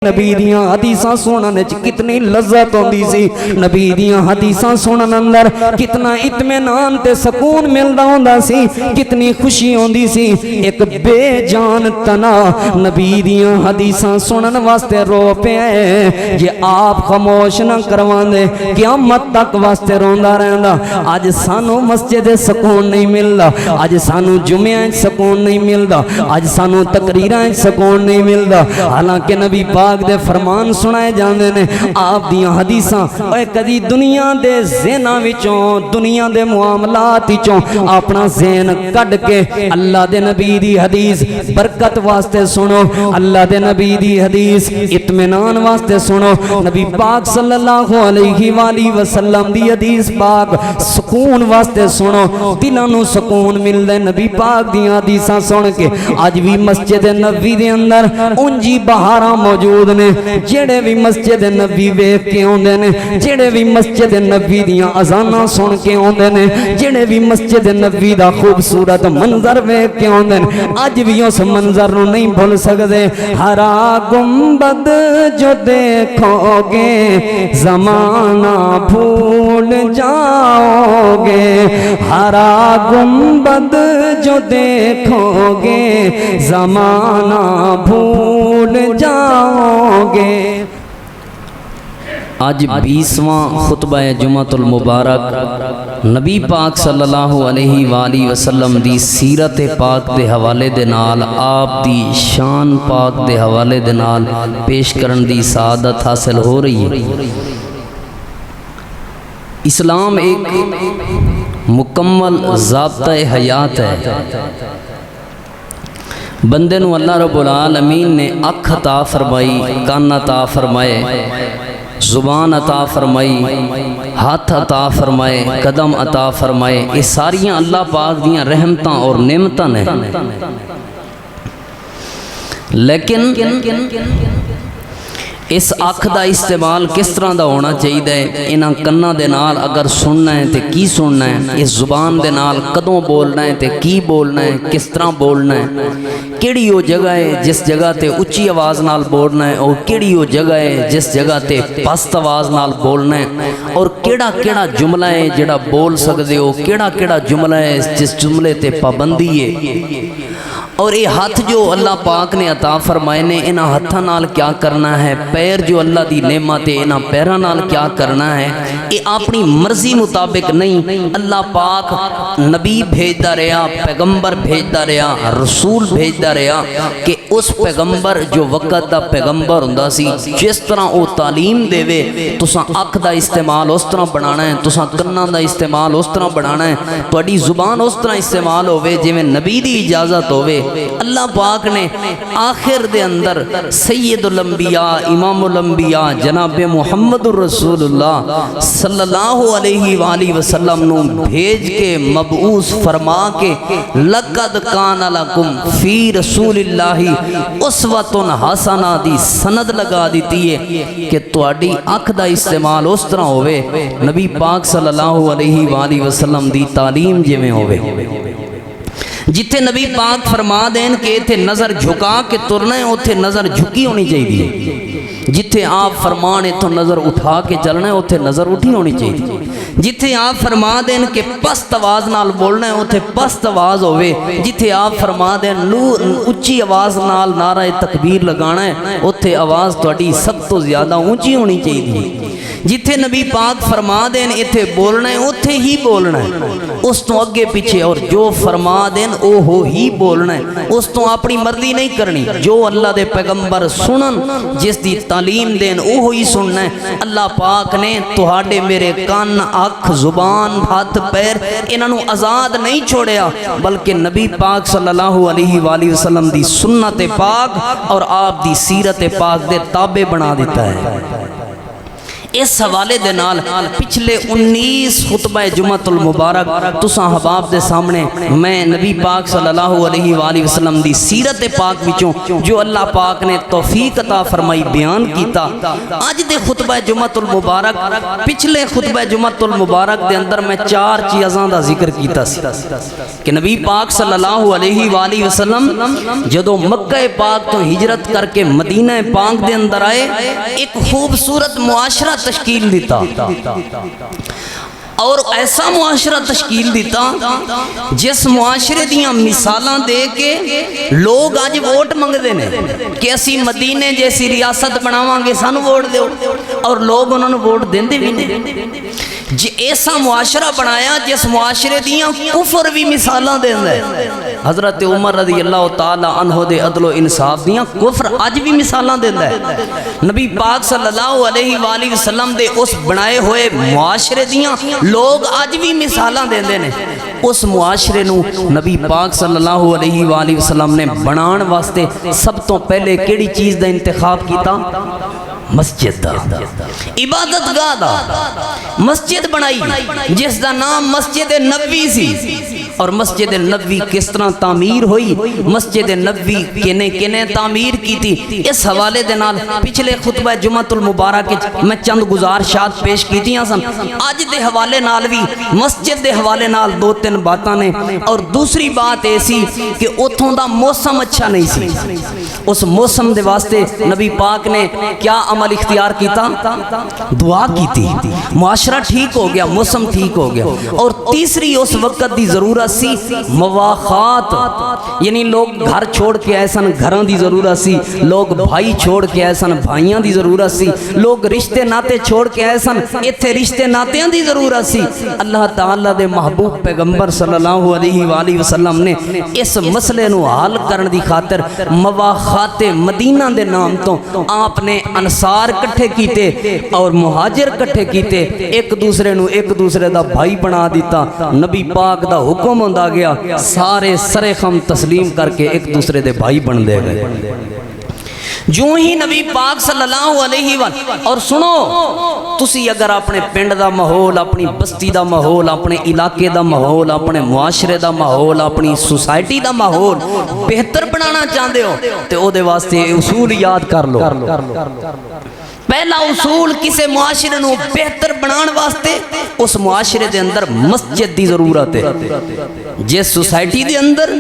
نبی دیاں حدیثاں سنن وچ کتنی لذت ہوندی سی، نبی دیاں حدیثاں سنن اندر کتنا اطمینان تے سکون ملدا ہوندا سی، کتنی خوشی ہوندی سی۔ ایک بے جان تنا نبی دیاں حدیثاں سنن واسطے رو پیا ہے، جے آپ خاموش نہ کرواندے قیامت تک واسطے روندا رہندا۔ اج سانو مسجد سکون نہیں ملدا، اج سانو جمعہ سکون نہیں ملدا، اج سانو تقریراں سکون نہیں ملدا، حالانکہ نبی پاک دے فرمان سنائے جاندے نے، آپ دیاں حدیثاں اے کدی دنیا دے ذہناں وچوں، دنیا دے معاملات وچوں اپنا ذہن کڈ کے اللہ دے نبی دی حدیث برکت واسطے سنو، اللہ دے نبی دی حدیث اطمینان واسطے سنو، نبی پاک صلی اللہ علیہ وآلہ وسلم دی حدیث پاک سکون واسطے سنو، دلاں نوں سکون ملدا ہے نبی پاک دیاں حدیثاں سن کے۔ اج بھی مسجد نبوی دے اندر اونجی بہاراں موجود نے، جڑے بھی مسجد نبی ویکھ کے اوندے نے، جڑے بھی مسجد نبی دیاں اذاناں سن کے اوندے نے، جڑے بھی مسجد نبی دا خوبصورت منظر ویکھ کے اوندے نے، اج بھی اس منظر نوں نہیں بھول سکدے۔ ہرا گنبد جو دیکھو گے زمانہ بھول جاؤ گے، ہرا گنبد جو دیکھو گے زمانہ بھول جاؤ گے۔ آج 20واں خطبہ جمعۃ المبارک نبی پاک صلی اللہ علیہ وآلہ وسلم دی سیرت پاک دے حوالے دے نال، آپ دی شان پاک دے حوالے دے نال پیش کرن دی سعادت حاصل ہو رہی ہے۔ اسلام ایک مکمل ضابطہ حیات ہے۔ بندے نو اللہ رب العالمین نے اکھ عطا فرمائی، کان عطا فرمائے، زبان عطا فرمائی، ہاتھ عطا فرمائے، قدم عطا فرمائے، یہ ساریاں اللہ پاک دیاں رحمتاں اور نعمتاں ہیں۔ لیکن اس اکھ دا استعمال کس طرح دا ہونا چاہیے؟ انہاں کناں دے نال اگر سننا ہے تے کی سننا ہے، اس زبان دے نال کدوں بولنا ہے تے کی بولنا ہے، کس طرح بولنا ہے، کیڑی وہ جگہ ہے جس جگہ تے اچھی آواز نال بولنا ہے، اور کیڑی وہ جگہ ہے جس جگہ تے پست آواز نال بولنا ہے، اور کیڑا کیڑا جملہ ہے جڑا بول سکدے ہو، کیڑا کیڑا جملہ ہے جس جملے تے پابندی ہے، اور یہ ہاتھ جو اللہ پاک نے عطا فرمائے نے، انہاں ہتھاں نال کیا کرنا ہے، پیر جو اللہ دی نعمت ہے انہاں پیراں نال کیا کرنا ہے، یہ اپنی مرضی مطابق نہیں۔ اللہ پاک نبی بھیجدا رہا، پیغمبر بھیجدا رہا، رسول بھیجدا رہا کہ اس پیغمبر جو وقت دا پیغمبر ہوندا سی، جس طرح وہ تعلیم دے وے، تساں اکھ دا استعمال اس طرح بنانا ہے، تساں کناں دا استعمال اس طرح بنانا ہے، تہاڈی زبان اس طرح استعمال ہوے جویں نبی دی اجازت ہوے۔ اللہ پاک نے آخر دے اندر سید الانبیاء امام الانبیاء جناب محمد الرسول اللہ صلی اللہ علیہ وآلہ وسلم نو بھیج کے مبعوث فرما کے لقد کان لکم فی رسول اللہ اسوۃ حسنہ دی سند لگا دیتی ہے کہ تواڈی اکھ دا استعمال اس طرح ہوئے نبی پاک صلی اللہ علیہ وآلہ وسلم دی تعلیم جویں ہوئے۔ جتھے نبی پاک فرما دین کہ اتھے نظر جھکا کے ترنا ہے، اتھے نظر جھکی ہونی چاہیے۔ جتھے آپ فرمان اتھوں نظر اٹھا کے چلنا ہے، اتھے نظر اٹھی ہونی چاہیے۔ جتھے آپ فرما دین کہ پست آواز نال بولنا ہے، اتھے پست آواز ہوئے۔ جتھے آپ فرما دین اچھی آواز نال نعرہ تکبیر لگانا ہے، اتھے آواز تہاڈی سب تو زیادہ اونچی ہونی چاہیے۔ جتھے نبی پاک فرما دین اتھے بولنا ہے، اتھے ہی بولنا ہے، اس تو اگے پیچھے، اور جو فرما دین او ہو ہی بولنا ہے، اس تو اپنی مرضی نہیں کرنی۔ جو اللہ دے پیغمبر سنن، جس دی تعلیم دین او ہی سننا ہے۔ اللہ پاک نے تہاڈے میرے کان، اکھ، زبان، ہاتھ، پیر انہاں نوں آزاد نہیں چھوڑیا، بلکہ نبی پاک صلی اللہ علیہ وآلہ وسلم دی سنت پاک اور آپ دی سیرت پاک دے تابع بنا دیتا ہے۔ اس حوالے دے نال پچھلے 19 خطبہ جمعۃ المبارک تساں احباب دے سامنے میں نبی پاک صلی اللہ علیہ وآلہ وسلم دی سیرت پاک وچوں جو اللہ پاک نے توفیق عطا فرمائی بیان کیتا. اج دے خطبہ جمعۃ المبارک پچھلے خطبہ جمعۃ المبارک دے اندر میں 4 چیزاں دا ذکر کیتا سی کہ نبی پاک صلی اللہ علیہ وآلہ وسلم جدوں مکہ پاک تو ہجرت کر کے مدینہ پاک دے اندر آئے ایک خوبصورت معاشرہ تشکیل دیتا اور ایسا معاشرہ تشکیل دیتا جس معاشرے دیاں مثالاں دے کے لوگ آج ووٹ منگ دینے کہ اسی مدینے جیسی ریاست بناواں گے سانو ووٹ دیو اور لوگ انہوں نے ووٹ دیندے بھی نہیں. جی ایسا معاشرہ بنایا جس معاشرے دیاں کفر بھی مثالاں دیندے. حضرت عمر رضی اللہ تعالی عنہ دے عدل و انصاف دیاں کفر اج بھی مثالاں دیندے. نبی پاک صلی اللہ علیہ وآلہ وسلم دے اس بنائے ہوئے معاشرے دیاں لوگ اج بھی مثالاں دیندے نے. اس معاشرے نو نبی پاک صلی اللہ علیہ وآلہ وسلم نے بنان واسطے سب تو پہلے کیڑی چیز دا انتخاب کیتا؟ مسجد دا، عبادت گاہ دا. مسجد بنائی جس دا نام مسجد نبوی سی. اور مسجد نبوی کس طرح تعمیر ہوئی، مسجد نبوی کنے تعمیر کی تھی، اس حوالے دے نال پچھلے خطبہ جمعۃ المبارک میں چند گزارشات پیش کیتیاں سن. اج دے حوالے نال بھی مسجد دے حوالے نال 2-3 باتاں نے. اور دوسری بات ایسی کہ اتھوں دا موسم اچھا نہیں سی. اس موسم دے واسطے نبی پاک نے کیا عمل اختیار کیتا؟ دعا کیتی، معاشرہ ٹھیک ہو گیا، موسم ٹھیک ہو گیا. اور تیسری اس وقت دی ضرورت سی مواخات، یعنی لوگ گھر چھوڑ کے آئے سن، گھراں دی ضرورت سی. لوگ بھائی چھوڑ کے آئے سن، بھائیاں دی ضرورت سی. لوگ رشتے ناتے چھوڑ کے آئے سن، ایتھے رشتے ناتیاں دی ضرورت سی. اللہ تعالیٰ دے محبوب پیغمبر صلی اللہ علیہ وآلہ وسلم نے اس مسئلے نو حل کرن دی خاطر مواخات مدینہ دے نام تو آپ نے انصار کٹھے کیتے اور مہاجر کٹھے کیتے، ایک دوسرے دا بھائی بنا دیتا. نبی پاک دا حکم ہوندا گیا، سارے سرے خم تسلیم کر کے ایک دوسرے دے بھائی بن دے گئے. جو ہی نبی پاک صلی اللہ علیہ وآلہ. اور سنو تسی اگر اپنے پنڈ دا ماحول، اپنی بستی دا ماحول، اپنے علاقے دا ماحول، اپنے معاشرے دا ماحول، اپنی سوسائٹی دا ماحول بہتر بنانا چاہتے ہو تو او دے واسطے اصول یاد کر لو. پہلا اصول کسے معاشرے نو بہتر بنان واسطے اس معاشرے دے اندر مسجد دی ضرورت ہے. جس سوسائٹی دے اندر،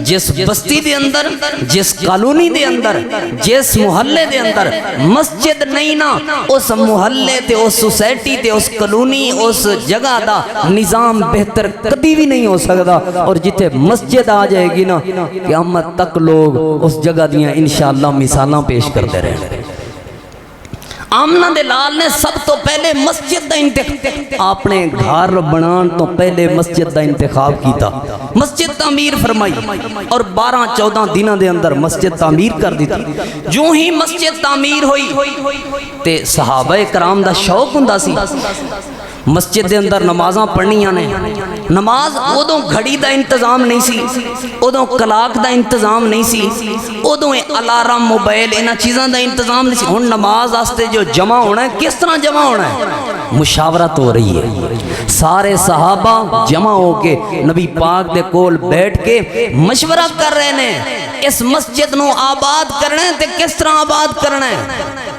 جس بستی دے اندر، جس کالونی دے اندر، جس محلے دے اندر مسجد نہیں نا، اس محلے تے اس سوسائٹی تے اس کالونی اس جگہ دا نظام بہتر کبھی بھی نہیں ہو سکتا. اور جتے مسجد آ جائے گی نا قیامت تک لوگ اس جگہ دیاں انشاءاللہ مثالاں پیش کرتے رہے. آمنہ دے لال نے سب تو پہلے مسجد دا انتخاب، آپ نے گھر بنان تو پہلے مسجد دا انتخاب کیتا. مسجد تعمیر فرمائی اور 12-14 دنوں دے اندر مسجد تعمیر کر دیتی. جو ہی مسجد تعمیر ہوئی تے صحابہ کرام دا شوق ہوندا سی مسجد دے اندر نمازاں پڑھنیاں نے. نماز ادوں گھڑی دا انتظام نہیں سی، ادوں کلاک دا انتظام نہیں سی، ادوں الارم موبائل انہاں چیزاں دا انتظام نہیں سی. ہن نماز واسطے جو جمع ہونا ہے کس طرح جمع ہونا ہے؟ مشاورت ہو رہی ہے. سارے صحابہ جمع ہو کے نبی پاک دے کول بیٹھ کے مشورہ کر رہے نے اس مسجد نو آباد کرنا ہے تے کس طرح آباد کرنا ہے.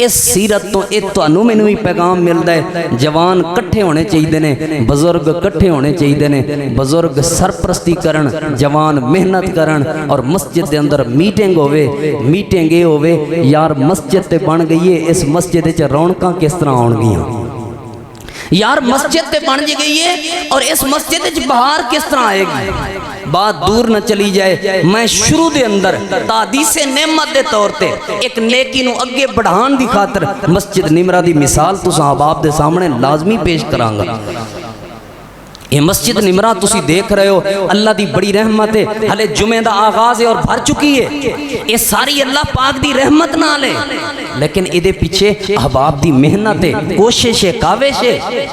اس سیرت تو ایک تو انو میں نوی پیغام ملتا ہے. جوان کٹھے ہونے چاہیے نے، بزرگ کٹھے ہونے چاہیے نے. بزرگ سرپرستی کرن، جوان محنت کرن اور مسجد دے اندر میٹنگ ہوئے. میٹنگ یہ ہوئے یار مسجد تے بن گئی ہے، اس مسجد تے رونقاں کس طرح آن گیاں. یار مسجد تے بن گئی ہے اور اس مسجد تے بہار کس طرح آئے گی. بات دور نہ چلی جائے، میں شروع دے اندر تحدیث نعمت دے طور تے ایک نیکی نو اگے بڑھان دی خاطر مسجد نمرہ دی مثال تو صحاباب دے سامنے لازمی پیش کرانگا. یہ مسجد نمرہ تسی دیکھ رہے ہو اللہ دی بڑی رحمت ہے ہلے جمعہ دا آغاز ہے اور بھر چکی ہے یہ ساری اللہ پاک دی رحمت نہ لے لیکن ادھے پیچھے احباب دی محنت ہے کوشش ہے کاوش ہے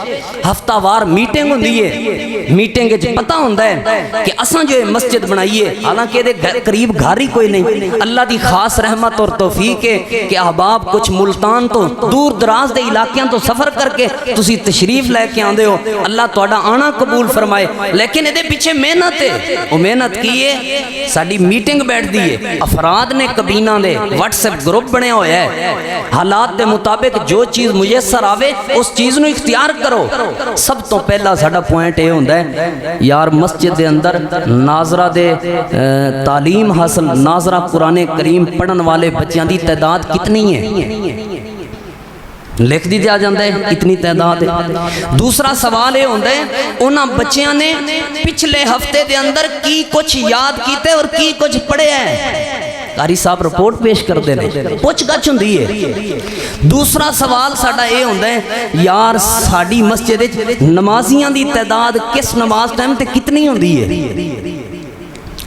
ہفتہ وار میٹنگ ہوں دیئے میٹنگ ہے پتہ ہوں ہے کہ اساں جو مسجد بنائیے حالانکہ ادھے قریب گھاری کوئی نہیں اللہ دی خاص رحمت اور توفیق ہے کہ احباب کچھ ملتان تو دور دراز دے علاقیاں تو سفر کر کے تسی تشریف لے کے آندے ہو اللہ توڑا آنا قبول فرمائے لیکن ادھے پیچھے محنت ہے وہ محنت کیے ساڑی میٹنگ بیٹھ دیئے افراد نے کبینہ دے واٹس ایپ گروپ بنے ہوئے ہیں حالات دے مطابق جو چیز میسر آوے اس چیز نو اختیار کرو سب تو پہلا ساڑا پوائنٹ یہ ہوندہ ہے یار مسجد دے اندر ناظرہ دے تعلیم حاصل ناظرہ قرآن کریم پڑھن والے بچیاں دی تعداد کتنی ہے لکھ دی جا جاندہ ہے اتنی تعداد ہے دوسرا سوال یہ ہوندہ ہے انہاں بچیاں نے پچھلے ہفتے دے اندر کی کچھ یاد کیتے اور کی کچھ پڑھے ہیں قاری صاحب رپورٹ پیش کر دے رہے پوچھ گچھ ہوں دیئے دوسرا سوال ساڑھا اے ہوندہ ہے یار ساڑھی مسجد نمازیاں دی تعداد کس نماز ٹائم تے کتنی ہوں دیئے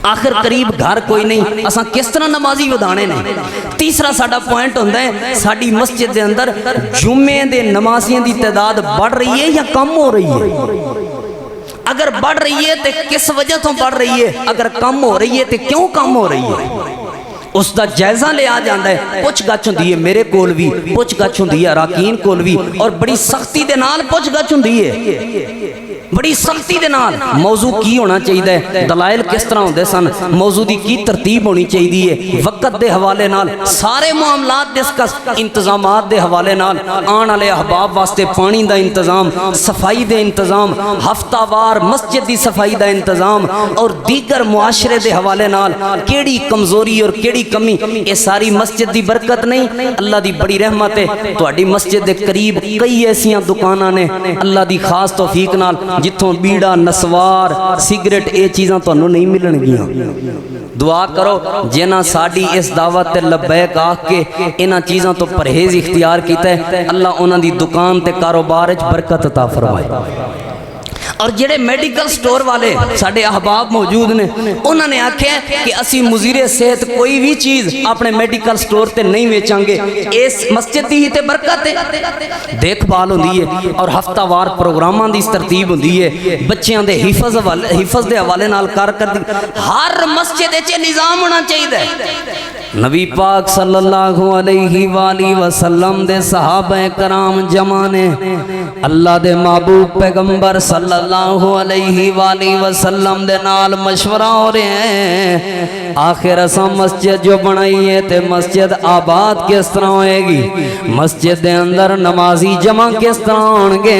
آخر قریب گھر کوئی نہیں اساں کس طرح نمازی ودانے نہیں تیسرا ساڑھا پوائنٹ ہوندہ ہے ساڑھی مسجد دے اندر جمعے دے نمازیاں دی تعداد بڑھ رہی ہے یا کم ہو رہی ہے اگر بڑھ رہی ہے تو کس وجہ تو بڑھ رہی ہے اگر کم ہو رہی ہے تو کیوں کم ہو رہی ہے اس دا جائزہ لے آ جاندہ ہے پوچھ گچھ ہوں دیئے میرے کول بھی پوچھ گچھ ہوں دیئے اراکین کول بھی اور بڑی سختی دے نال پوچھ گچھ ہوں دیئے بڑی سختی دے نال موضوع کی ہونا چاہیے دلائل کس طرح ہوندے سن موضوع دی کی ترتیب ہونی چاہیے وقت دے حوالے نال سارے معاملات ڈسکس انتظامات دے حوالے نال آن والے احباب واسطے پانی دا انتظام صفائی دے انتظام ہفتہ وار مسجد دی صفائی دا انتظام اور دیگر معاشرے دے حوالے نال کیڑی کمزوری اور کیڑی کمی یہ ساری مسجد دی برکت نہیں اللہ دی بڑی رحمت ہے تہاڈی مسجد دے قریب کئی ایسیاں دکاناں نے اللہ دی خاص توفیق نال جتوں بیڑا نسوار سگریٹ اے چیزاں تو نہیں ملن گیاں دعا کرو جنہ ساڑی اس دعوت تے لبیک آکھ کے انہاں چیزاں تو پرہیز اختیار کیتا ہے اللہ انہاں دی دکان تے کاروبار وچ برکت عطا فرمائے اور جڑے میڈیکل سٹور والے ساڑے احباب موجود نے انہوں نے آکھے کہ اسی مزیر صحت کوئی بھی چیز اپنے میڈیکل سٹور تے نہیں ویچاں گے اس مسجد ہی تے برکت ہے دیکھ بھال ہوندی ہے اور ہفتہ وار پروگراماں دی ترتیب ہوندی ہے بچیاں دے حفظ دے حوالے نال کارکردگی ہر مسجد وچ نظام ہونا چاہیے نبی پاک صلی اللہ علیہ وآلہ وسلم دے صحابہ کرام جمع نے اللہ دے محبوب پیغمبر صلی اللہ علیہ وآلہ وسلم دے نال مشورہ ہو رہے ہیں آخر اساں مسجد جو بنائی ہے تے مسجد آباد کس طرح ہوئے گی مسجد دے اندر نمازی جمع کس طرح ہونگے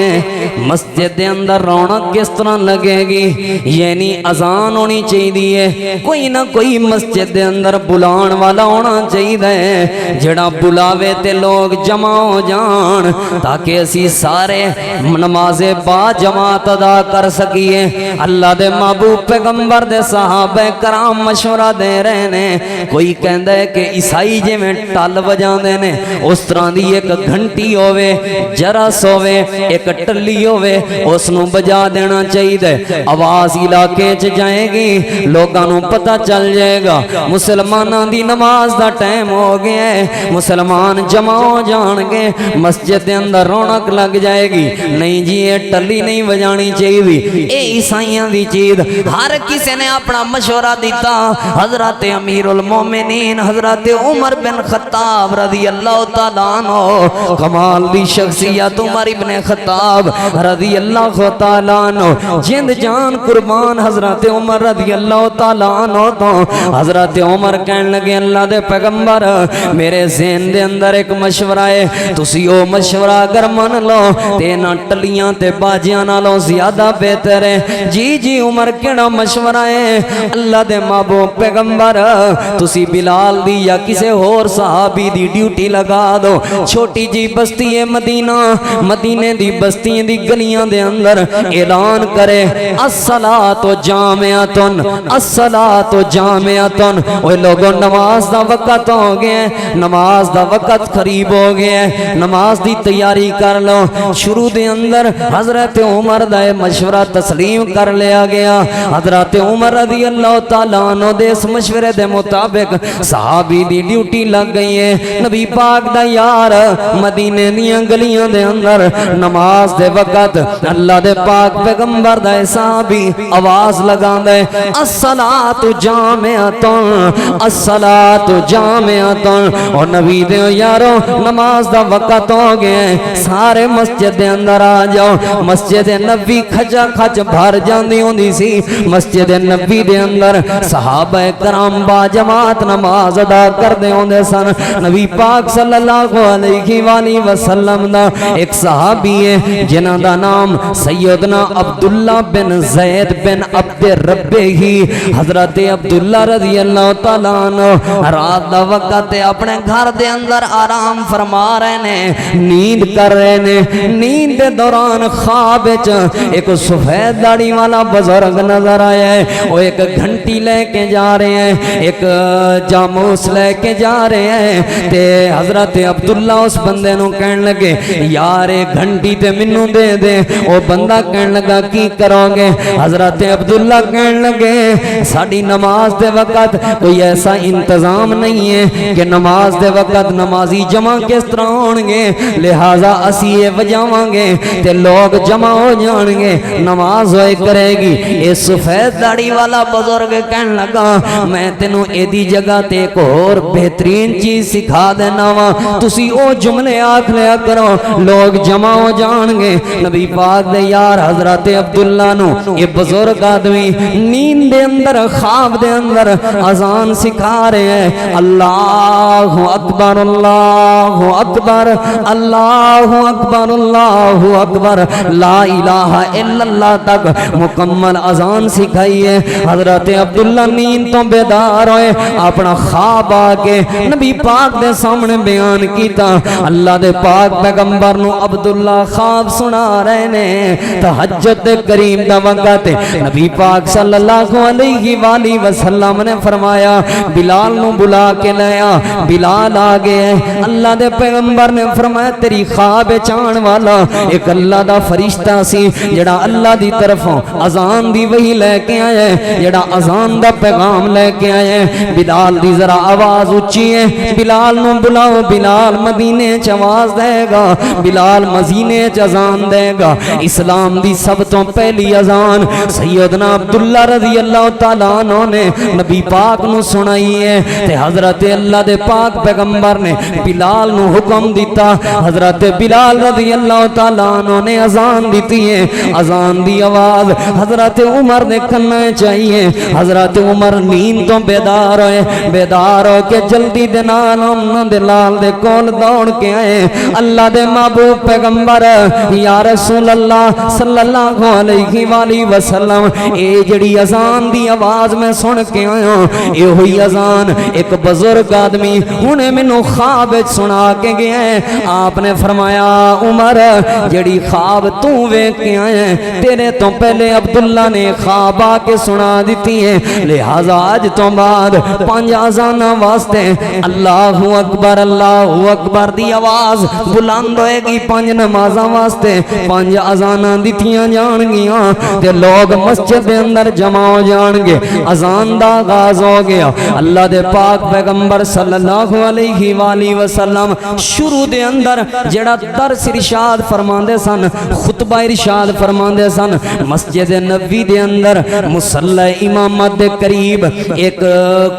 مسجد دے اندر رونق کس طرح لگے گی یعنی اذان ہونی چاہیے کوئی نہ کوئی مسجد دے اندر بلان والا ہونا چاہیے جڑا بلاوے تے لوگ جمع ہو جان تاکہ اسی سارے نماز با جماعت ادا کر سکیے اللہ دے محبوب پیغمبر دے صحابہ کرام مشورہ دے رہے نے کوئی کہندہ ہے کہ عیسائی جے میں ٹال بجان دے نے اس طرح دی ایک گھنٹی ہوئے جرس ہوئے ایک ٹلی ہوئے اس نو بجا دینا چاہیے آواز علاقے چ جائے گی لوگانوں پتہ چل جائے گا مسلمانہ دی نماز دا ٹائم ہو گیا ہے مسلمان جمع ہو جان گے مسجد دے اندر رونق لگ جائے گی نہیں جی یہ ٹلی نہیں بجانی چاہیے اے عیسائیاں دی چیز ہر کسی نے اپنا مشورہ دیتا حضرت امیر المومنین حضرت عمر بن خطاب رضی اللہ تعالیٰ عنہ کمال دی شخصیت عمر بن خطاب رضی اللہ تعالیٰ عنہ جند جان قربان حضرت عمر رضی اللہ تعالیٰ عنہ تو حضرت عمر کہنے لگے اللہ دے پیغمبر میرے ذہن دے اندر ایک مشورہ ہے تسی او مشورہ اگر من لو تینا ٹلیاں تے باجیاں نالوں زیادہ بہتر ہے جی عمر کیڑا مشورہ ہے اللہ دے محبوب پیغمبر تسی بلال دی یا کسے اور صحابی دی ڈیوٹی لگا دو چھوٹی جی بستی ہے مدینے دی بستیاں دی گلیاں دے اندر اعلان کرے الصلاۃ جامعۃ الصلاۃ جامعۃ اوے لوگوں نماز دا وقت ہو گیا ہے نماز دا وقت قریب ہو گیا ہے نماز دی تیاری کر لو شروع دے اندر حضرت عمر دا مشورہ تسلیم کر لیا گیا. حضرت عمر رضی اللہ تعالیٰ عنہ دے اس مشورے دے مطابق صحابی دی ڈیوٹی لگ گئی ہے. نبی پاک دا یار مدینے دیاں گلیاں دے اندر نماز دے وقت اللہ دے پاک پیغمبر دا صحابی آواز لگا دے الصلاۃ جامعۃ الصلاۃ جامعۃ. اور نبی دے یارو نماز دا وقت ہو گیا ہے, سارے مسجد دے اندر آ جاؤ. مسجد نبی کھچا کھچ بھر جاندی ہوندی سی. مسجد نبی دے اندر صحابہ کرام با جماعت نماز ادا کردے ہوندے سن. نبی پاک صلی اللہ علیہ وآلہ وسلم دا ایک صحابی ہے جنہاں دا نام سیدنا عبداللہ بن زید بن عبد ربہ. حضرت عبداللہ رضی اللہ تعالیٰ عنہ رات دا وقت اپنے گھر دے اندر آرام فرما رہے نے, نیند کر رہے نے. نیند دے دوران خواب وچ ایک سفید داڑھی والا بزرگ نظر آیا ہے. وہ ایک گھنٹی لے کے جا رہے ہیں, ایک جاموس لے کے جا رہے ہیں. تے حضرت عبداللہ اس بندے نو کہن لگے یار ایک گھنٹی تے منو دے دے. وہ بندہ کہن لگا کی کرو گے؟ حضرت عبداللہ کہن لگے ساڑی نماز دے وقت کوئی ایسا انتظام نہیں ہے کہ نماز دے وقت نمازی جمع کس طرح ہونگے, لہذا اسی یہ وجاواں گے تے لوگ جمع ہو جانگے, نماز ہوئے کرے گی. یہ سفید داڑھی والا بزرگ کہن لگا میں تینوں ایدی جگہ تے ایک اور بہترین چیز سکھا دینا وا, تسی او جملے آکھ لیا کرو لوگ جمع ہو جانگے. نبی پاک دے یار حضرت عبداللہ نو یہ بزرگ آدمی نیند دے اندر خواب دے اندر اذان سکھا رہے ہیں اللہ اکبر اللہ اکبر اللہ اکبر اللہ اکبر لا الہ الا اللہ تک مکمل اذان سکھائی ہے. حضرت عبداللہ نیند تو بیدار ہوئے, اپنا خواب آکے نبی پاک دے سامنے بیان کیتا. اللہ دے پاک پیغمبر نو عبداللہ خواب سنا رہے نے. تہجد کریم دا وقت نبی پاک صلی اللہ علیہ وآلہ وسلم نے فرمایا بلال نو بلا کے لیا. بلال آگئے, اللہ دے پیغمبر نے فرمایا تیری خواب چان والا ایک اللہ دا فرشتہ سی جڑا اللہ دی طرفوں اذان دی وہی لے کے آئے, جڑا اذان دا پیغام لے کے آئے. بلال دی ذرا آواز اچھی ہے, بلال نو بلاؤ. بلال مدینے چ آواز دے گا, بلال مدینے چ اذان دے گا. اسلام دی سب تو پہلی اذان سیدنا عبداللہ رضی اللہ تعالیٰ عنہ نے نبی پاک نو سنائی ہے. تے حضرت اللہ دے پاک پیغمبر نے بلال نو حکم دیتا. حضرت بلال رضی اللہ تعالیٰ عنہ نے اذان دیتی ہے. اذان دی آواز حضرت عمر نے کرنا چاہیے. حضرت عمر نیند تو بیدار ہوئے, بیدار ہو کے جلدی دے نال امن دلال دے کول دوڑ کے آئے. اللہ دے محبوب پیغمبر یا رسول اللہ صلی اللہ علیہ وآلہ وسلم اے جڑی اذان دی آواز میں سن کے آیا, اے ہوئی اذان ایک بزرگ آدمی انہیں منو خواب سنا کے گئے ہیں. آپ نے فرمایا عمر جڑی خواب تو ویکھ کے آئے ہیں تیرے تو پہلے عبداللہ نے خواب آ کے سنا دیتی ہے, لہذا آج تو بعد 5 اذان واسطے اللہ اکبر دی آواز بلند ہوئے گی. 5 نمازاں واسطے 5 اذان دیتیاں جان گیاں تے لوگ مسجد دے اندر جمع ہو جان گے. اذان دا آغاز ہو گیا. اللہ دے پاک پیغمبر صلی اللہ علیہ وآلہ وسلم شروع دے اندر جڑا درس ارشاد فرماندے سن, خطبہ ارشاد فرماندے سن, مسجد نبوی دے اندر مصلی امامت دے قریب ایک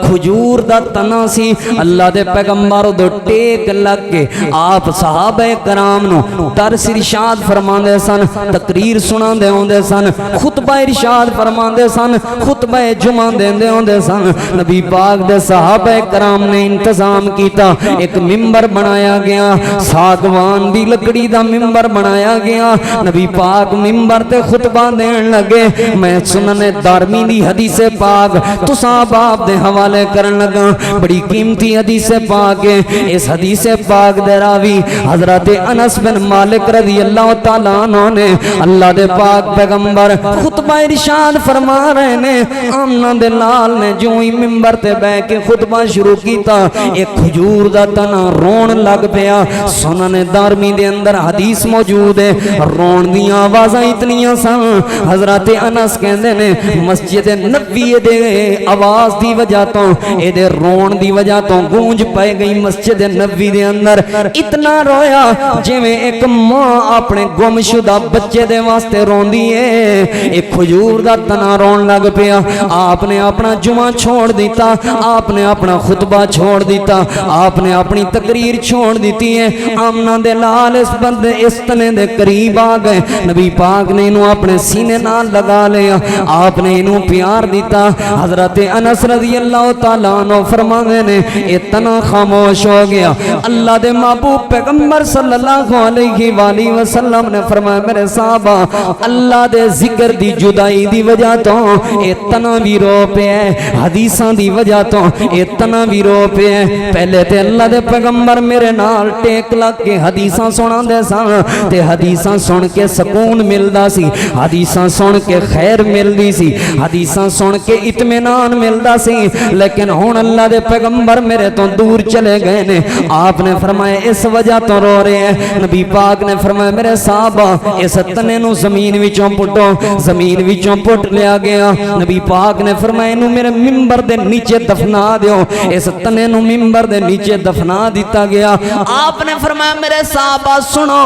کھجور دا تنا سی. اللہ دے پیغمبر دو ٹیک لگ کے آپ صحابہ کرام نو درس ارشاد فرماندے سن, تقریر سنا دے ہوندے سن, خطبہ ارشاد فرماندے سن, خطبہ جمعہ دے ہوندے سن. نبی پاک دے صحابہ کرام نے انتظام کیتا, ایک ممبر بنایا گیا, ساگوان دی لکڑی دا ممبر بنایا گیا. نبی پاک ممبر تے خطبہ دین لگے. میں سنن دارمی دی حدیث پاک تساں باپ دے حوالے کرن لگا, بڑی قیمتی حدیث پاک ہے. اس حدیث پاک دے راوی حضرت انس بن مالک رضی اللہ تعالیٰ عنہ نے اللہ دے پاک پیغمبر خطبہ ارشاد فرما رہے نے. آمنہ دلال نے جو ہی ممبر تے بے کے خطبہ شروع کیتا, ایک کھجور دا تنا رون لگ پیا. سنن دارمی دے اندر حدیث موجود ہے, رون دیاں آوازاں اتنیاں سن حضرت انس کہندے نے مسجد نبوی دے آواز دی وجہ تو اے دے رون دی وجہ تو گونج پائے گئی مسجد نبوی دے اندر اتنا رویا جویں ایک ماں اپنے گم شدہ بچے دے واسطے روندی ہے ایک کھجور دا تنا رون لگ پیا آپ نے اپنا جمعہ چھوڑ دیتا آپ نے اپنا خطبہ چھوڑ دیتا آپ نے اپنی تقریر چھوڑ دیتی ہے آمنہ دے لال اس بندے اس تنے دے قریب آ گئے نبی پاک نے انہوں اپنے سینے نال لگا لیا آپ نے انہوں پیار دیتا حضرت انس رضی اللہ تعالیٰ عنہ فرمانے نے اتنا خاموش ہو گیا اللہ دے محبوب پیغمبر صلی اللہ علیہ وآلہ وسلم نے فرمایا میرے صحابہ اللہ دے ذکر دی جدائی دی وجہ تو اتنا بھی رو پہ ہے حدیثاں دی وجہ تو اتنا بھی رو پہ ہے پہلے تے اللہ دے پیغمبر میرے نال ٹیک لگ کے حدیثاں سنا دے سان تے حدیثاں سن کے سکون ملدا سی حدیثاں سن کے خیر ملدی سی حدیثاں سن کے اطمینان ملدا سی لیکن ہن اللہ دے پیغمبر میرے تو دور چلے گئے نے آپ نے فرمایا اس وجہ تو رو رہے ہیں نبی پاک نے فرمایا میرے صحابہ اس تنے نو زمین وچوں پٹو زمین وچوں پٹ لیا گیا نبی پاک نے فرمایا انہوں میرے ممبر دے نیچے دفنا دیو اس تنے نو ممبر دے نیچے دفنا دیتا گیا آپ نے فرمایا میرے صحابہ سنو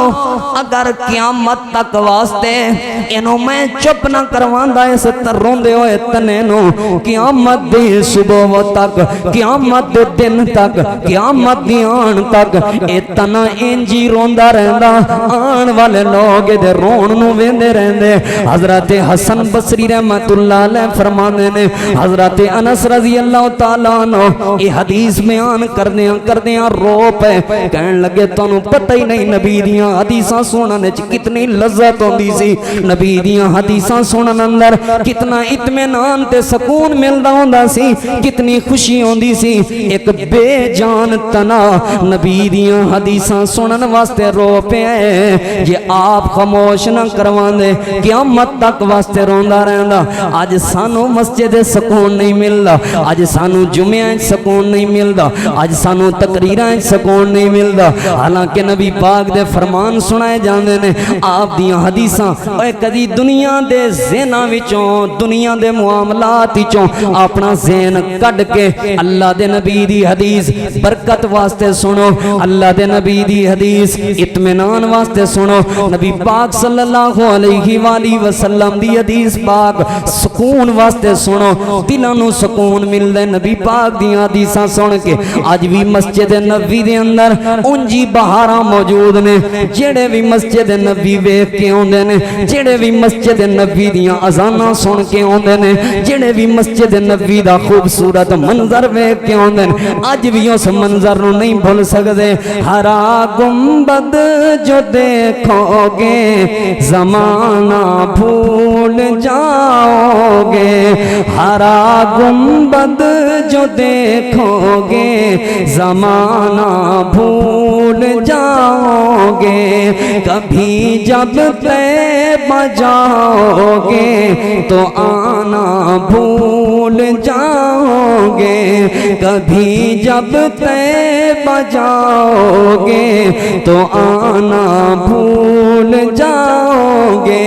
اگر قیامت تک واسطے انہوں میں چپ نہ کرواندہ اس ترون دے ہوئے تنے نو قیامت دی صبح تک قیامت دے دن تک قیامت دی آن تک اتنا انجی روندہ رہندہ آن والے لوگ دے رون نو ویندے رہندے حضرت حسن بصری رحمت اللہ علیہ فرمانے نے حضرت انس رضی اللہ تعالیٰ عنہ یہ حدیث بیان کردیاں رو پہ کہنے لگے تو انہوں پتہ ہی نہیں نبی دیاں حدیثاں سننے کتنی لذت ہوندی سی نبی دیاں حدیثاں سنن اندر کتنا اطمینان تے سکون ملدا ہوندا سی کتنی خوشی ہوندی سی ایک بے جان تنا نبی دیاں حدیثاں سنن واسطے رو پہ ہے یہ آپ خاموش نہ کروان دے قیامت تک واسطے روندا رہندا آج سانو مسجد سکون نہیں ملدا آج سانو جمعہ سکون نہیں ملدا آج سانو تقریریں سکون نہیں ملدا حالانکہ نبی پاک دے فرمان سنائے جاندے نے آپ دیاں حدیثاں اے کدی دنیا دے ذہناں وچوں دنیا دے معاملات وچوں اپنا ذہن کڈ کے اللہ دے نبی دی حدیث برکت واسطے سنو اللہ دے نبی دی حدیث اطمینان واسطے سنو نبی پاک صلی اللہ علیہ وآلہ وسلم دی حدیث پاک سکون واسطے سنو دلاں نو سکون ملدے نبی پاک دی حدیثاں سن کے آج بھی مسجد نبوی دے اندر انجی بہاراں موجود نے جڑے بھی مسجد نبوی ویکھ کے اوندے نے جڑے بھی مسجد نبوی دیاں اذاناں سن کے اوندے نے جڑے بھی مسجد نبوی دا خوبصورت منظر ویکھ کے اوندے نے اج بھی اس منظر نو نہیں بھول سکدے ہرا گنبد جو دیکھو گے زمانہ بھول جاؤ گے ہرا گنبد جو دیکھو گے زمانہ بھول جاؤ گے کبھی جب طیبہ جاؤ گے تو آنا بھول جاؤ گے کبھی جب طیبہ جاؤ گے تو آنا بھول جاؤ گے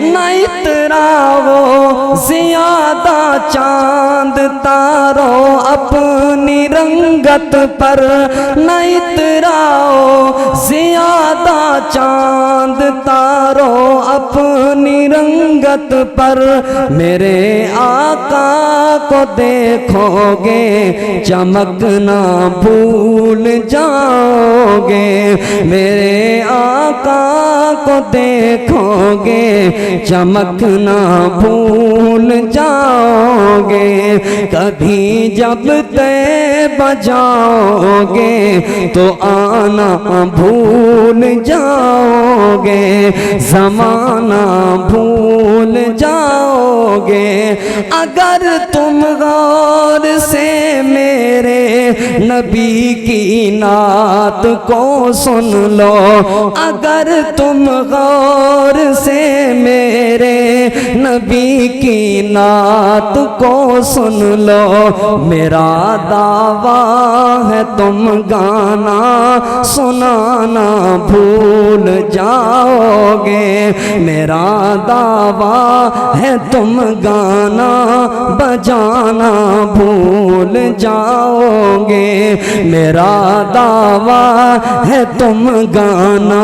نہ اتراؤ زیادہ چاند تارو اپنی رنگت پر نہ اتراؤ زیادہ چاند تارو اپنی رنگت پر میرے آقا کو دیکھو گے چمکنا بھول جاؤ گے میرے آقا کو دیکھو گے چمکنا بھول جاؤ گے کبھی جب طیبہ جاؤ گے تو آنا بھول جاؤ گے زمانہ بھول جاؤ گے اگر تم غور سے میرے نبی کی نعت کو سن لو اگر تم غور سے میرے نبی کی نعت کو سن لو میرا دعویٰ ہے تم گانا سنانا بھول جاؤ گے میرا دعویٰ ہے تم گانا بجانا بھول جاؤ گے میرا دعویٰ ہے تم گانا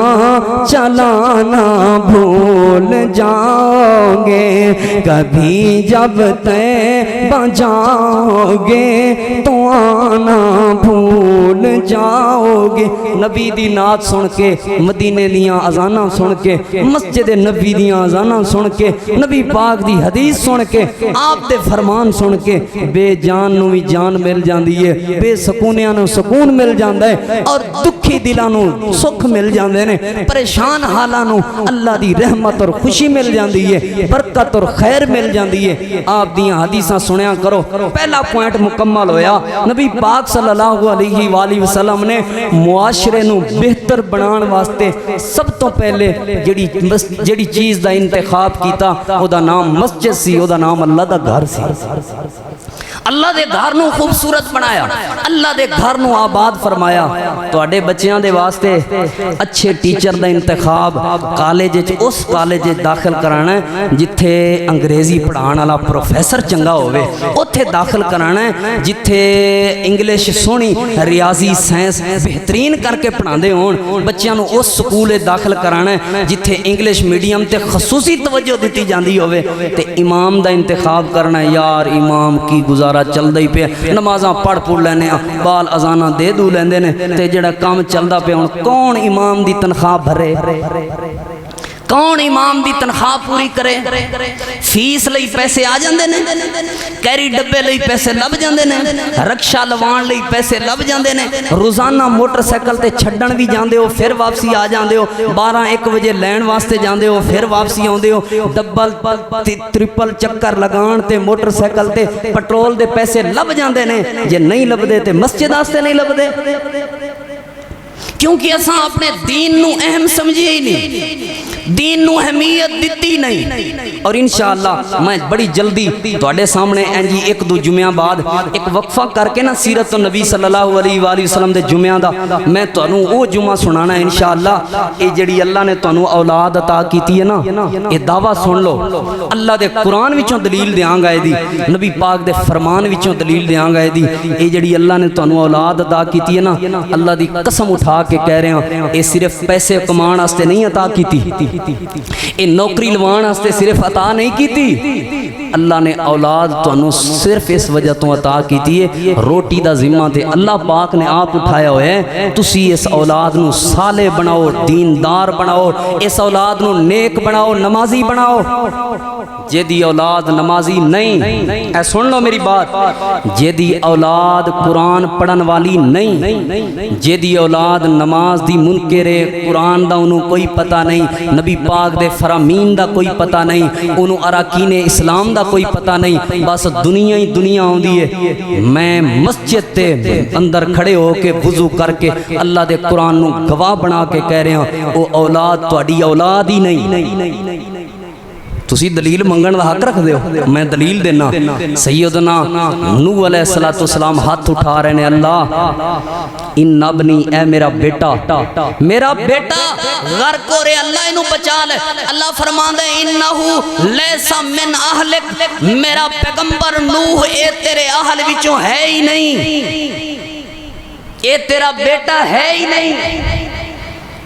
چلانا بھول جاؤ گے کبھی جب طیبہ جاؤ گے تو آنا بھول جاؤ گے نبی دی نعت سن کے مدینے دیاں اذاناں سن کے مسجد نبی دیاں اذاناں سن کے نبی پاک دی حدیث سن کے آپ دے فرمان سن کے بے جان نو بھی جان مل جاندی ہے بے سکونیاں نو سکون مل جاندا ہے اور دکھی دلاں نو سکھ مل جاندے نے پریشان حالاں نو اللہ دی رحمت اور خوشی مل جاندی ہے برکت اور خیر مل جاندی ہے آپ دیاں حدیثاں سنیا کرو پہلا پوائنٹ مکمل ہویا نبی پاک صلی اللہ علیہ وآلہ وسلم نے معاشرے نو بہتر بنان واسطے سب تو پہلے جڑی چیز دا انتخاب کیتا او دا نام مسجد سی او دا نام اللہ دا گھر سی اللہ دے گھر نو خوبصورت بنایا اللہ دے گھر نو آباد فرمایا تواڈے بچیاں دے واسطے اچھے ٹیچر دا انتخاب کالج اس کالج داخل کرانا ہے جتھے انگریزی پڑھان والا پروفیسر چنگا ہوئے اوتھے داخل کرانا ہے جتھے انگلش سونی ریاضی سائنس بہترین کر کے پڑھاندے ہون بچیاں نو اس سکول داخل کرانا ہے جتھے انگلش میڈیم تے خصوصی توجہ دیتی جاندی ہوئے تے امام دا انتخاب کرنا ہے یار امام کی گزارا چل دائی پہ نمازاں پڑھ لینے بال ازانہ دے دو لیندے نے تے جڑا کام چل دا پہ کون امام دی تنخواہ بھرے کون امام دی تنخواہ پوری کرے فیس لئی پیسے آ جاندے نے کیری ڈبے لئی پیسے لب جاندے نے رکشہ لوان لئی پیسے لب جاندے نے روزانہ موٹر سائیکل تے چھڈن بھی جاندے ہو پھر واپسی آ جاندے ہو 12-1 بجے لین واسطے جاندے ہو پھر واپسی آندے ہو ڈبل ٹرپل چکر لگان تے موٹر سائیکل تے پٹرول دے پیسے لب جاندے نے جے نہیں لب دے تے مسجد واسطے نہیں لب دے کیونکہ اساں اپنے دین نو اہم سمجھے ہی نہیں دین نو اہمیت دیتی نہیں اور انشاءاللہ میں بڑی جلدی تواڈے سامنے جی 1-2 جمعہ بعد ایک وقفہ کر کے نا سیرت النبی صلی اللہ علیہ وآلہ وسلم دے جمعہ دا میں تانوں او جمعہ سنانا ہے انشاءاللہ اے جڑی اللہ نے تانوں اولاد عطا کیتی ہے نا اے دعویٰ سن لو اللہ دے قرآن وچوں دلیل دیاں گا دی نبی پاک دے فرمان وچوں دلیل دیاں گا دی اے جڑی اللہ نے تانوں اولاد عطا کیتی ہے نا اللہ دی قسم اٹھا کے کہہ رہے ہیں اے صرف پیسے کمان واسطے نہیں عطا کیتی اے نوکری لوان واسطے صرف عطا نہیں کیتی اللہ نے اولاد تانوں صرف اس وجہ تو عطا کیتی ہے روٹی دا ذمہ تے اللہ پاک نے آپ اٹھایا ہویا ہے تسی اس اولاد نو صالح بناؤ دیندار بناؤ اس اولاد نو نیک بناؤ نمازی بناؤ جے دی اولاد نمازی نہیں اے سن لو میری بات جے دی اولاد قرآن پڑھن والی نہیں جے دی اولاد نماز دی منکر قرآن دا انہوں کوئی پتہ نہیں نبی پاک دے فرامین دا کوئی پتہ نہیں انہوں اراکین اسلام دا کوئی پتہ نہیں بس دنیا ہی دنیا ہوں دیئے میں مسجد تے اندر کھڑے ہو کے وضو کر کے اللہ دے قرآن نو گواہ بنا کے کہہ رہے ہیں وہ اولاد تواڈی اولاد ہی نہیں تسی دلیل منگن دا حق رکھ دیو میں دلیل دینا سیدنا نوح علیہ السلام ہاتھ اٹھا رہے ہیں اللہ ان ابنی اے میرا بیٹا غرق ہو رہے اللہ انہوں بچا لے اللہ فرمان دے انہو لیسا من اہلک میرا پیغمبر نوح اے تیرے اہل وچوں ہے ہی نہیں اے تیرا بیٹا ہے ہی نہیں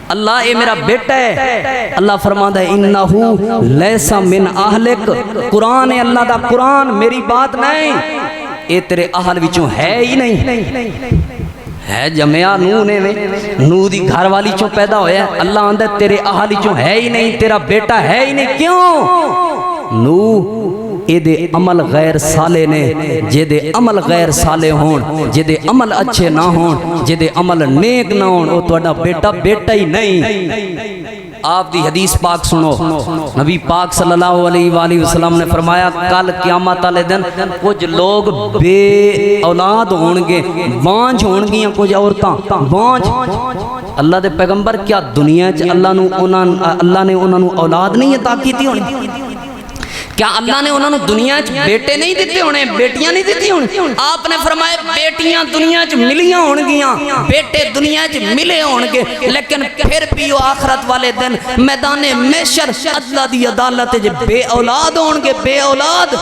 اللہ اے میرا بیٹا ہے اللہ فرماتا ہے انہو لیسا من اہلک قرآن ہے اللہ دا قرآن میری بات نہیں اے تیرے اہل وچوں ہے ہی نہیں ہے جمعہ نوح نے نوح دی گھر والی چوں پیدا ہویا ہے اللہ آندہ تیرے اہل وچوں ہے ہی نہیں تیرا بیٹا ہے ہی نہیں کیوں نوح اے دے عمل غیر صالح نے جے دے عمل غیر صالح ہون جے دے عمل اچھے نہ ہون جے دے عمل نیک نہ ہون وہ توڑا بیٹا ہی نہیں آپ دی حدیث پاک سنو نبی پاک صلی اللہ علیہ وآلہ وسلم نے فرمایا کل قیامت والے دن کچھ لوگ بے اولاد ہونگے بانج ہونگیاں کچھ عورتاں بانج اللہ دے پیغمبر کیا دنیا چ اللہ نے انہوں اولاد نہیں عطا کی تھی ہونی کیا اللہ نے انہوں نے دنیا چ بیٹے نہیں دیتے ہونے، بیٹیاں نہیں دیتی ہونے؟ آپ نے فرمایا بیٹیاں دنیا چ ملیاں ہون گیاں، بیٹے دنیا چ ملے ہون گے، لیکن پھر بھی وہ آخرت والے دن میدان محشر اللہ دی عدالت جے بے اولاد ہون گے، بے اولاد۔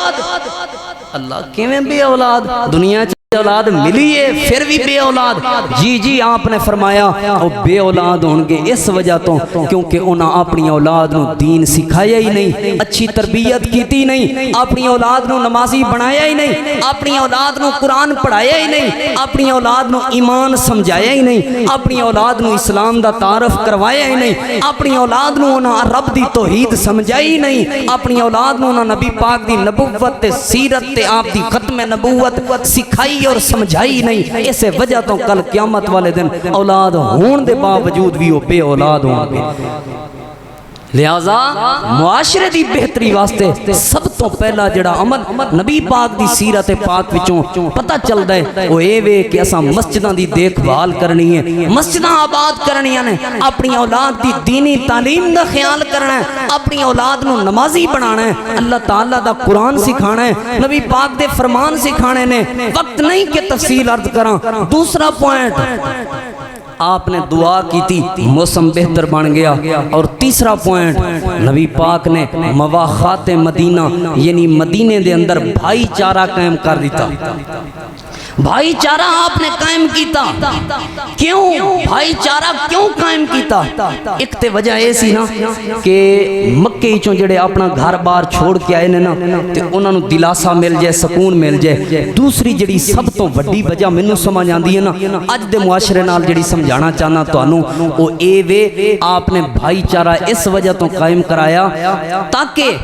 اللہ کیویں بے اولاد؟ دنیا چ اولاد ملی ہے پھر بھی بے اولاد؟ جی آپ نے فرمایا وہ بے اولاد ہونگے اس وجہ تو کیونکہ انہاں اپنی اولاد نو دین سکھایا ہی نہیں، اچھی تربیت کیتی نہیں، اپنی اولاد نو نمازی بنایا ہی نہیں، اپنی اولاد نو قرآن پڑھایا ہی نہیں، اپنی اولاد نو ایمان سمجھایا ہی نہیں، اپنی اولاد نو اسلام دا تعارف کروایا ہی نہیں، اپنی اولاد نو انہاں رب دی توحید سمجھائی ہی نہیں، اپنی اولاد نو انہاں نبی پاک دی نبوت تے سیرت تے آپ دی ختم نبوت سکھائی اور سمجھائی نہیں۔ اسے وجہ تو کل قیامت والے دن اولاد ہون دے باوجود بھی وہ بے اولاد ہوں گے۔ لہذا معاشرے دی بہتری واسطے سب تو پہلا جڑا عمل نبی پاک دی سیرت پاک وچوں پتہ چلدا ہے وہ اے وے کہ اساں مسجداں دی دیکھ بھال کرنی ہے، مسجداں آباد کرنیاں نے، اپنی اولاد دی دینی تعلیم دا خیال کرنا ہے، اپنی اولاد نو نمازی بنانا ہے، اللہ تعالیٰ دا قرآن سکھانا ہے، نبی پاک دے فرمان سکھانے نے۔ وقت نہیں کہ تفصیل عرض کراں۔ دوسرا پوائنٹ آپ نے دعا کی تھی، موسم بہتر بن گیا۔ اور تیسرا پوائنٹ نبی پاک نے مواخات مدینہ یعنی مدینے دے اندر بھائی چارہ قائم کر دیتا۔ بھائی چارہ آپ نے قائم کیتا۔ کیوں بھائی چارہ کیوں قائم کیتا؟ ایک تے وجہ ایسی نا کہ مکے چوں جڑے اپنا گھر بار چھوڑ کے آئے نا تے انہاں نو دلاسا مل جائے، سکون مل جائے۔ دوسری جڑی سب تو وڈی وجہ مینوں سمجھ آندی ہے نا اج دے معاشرے نال جڑی سمجھانا چاہنا تانوں او اے وے آپ نے بھائی چارہ اس وجہ تو قائم کرایا تاکہ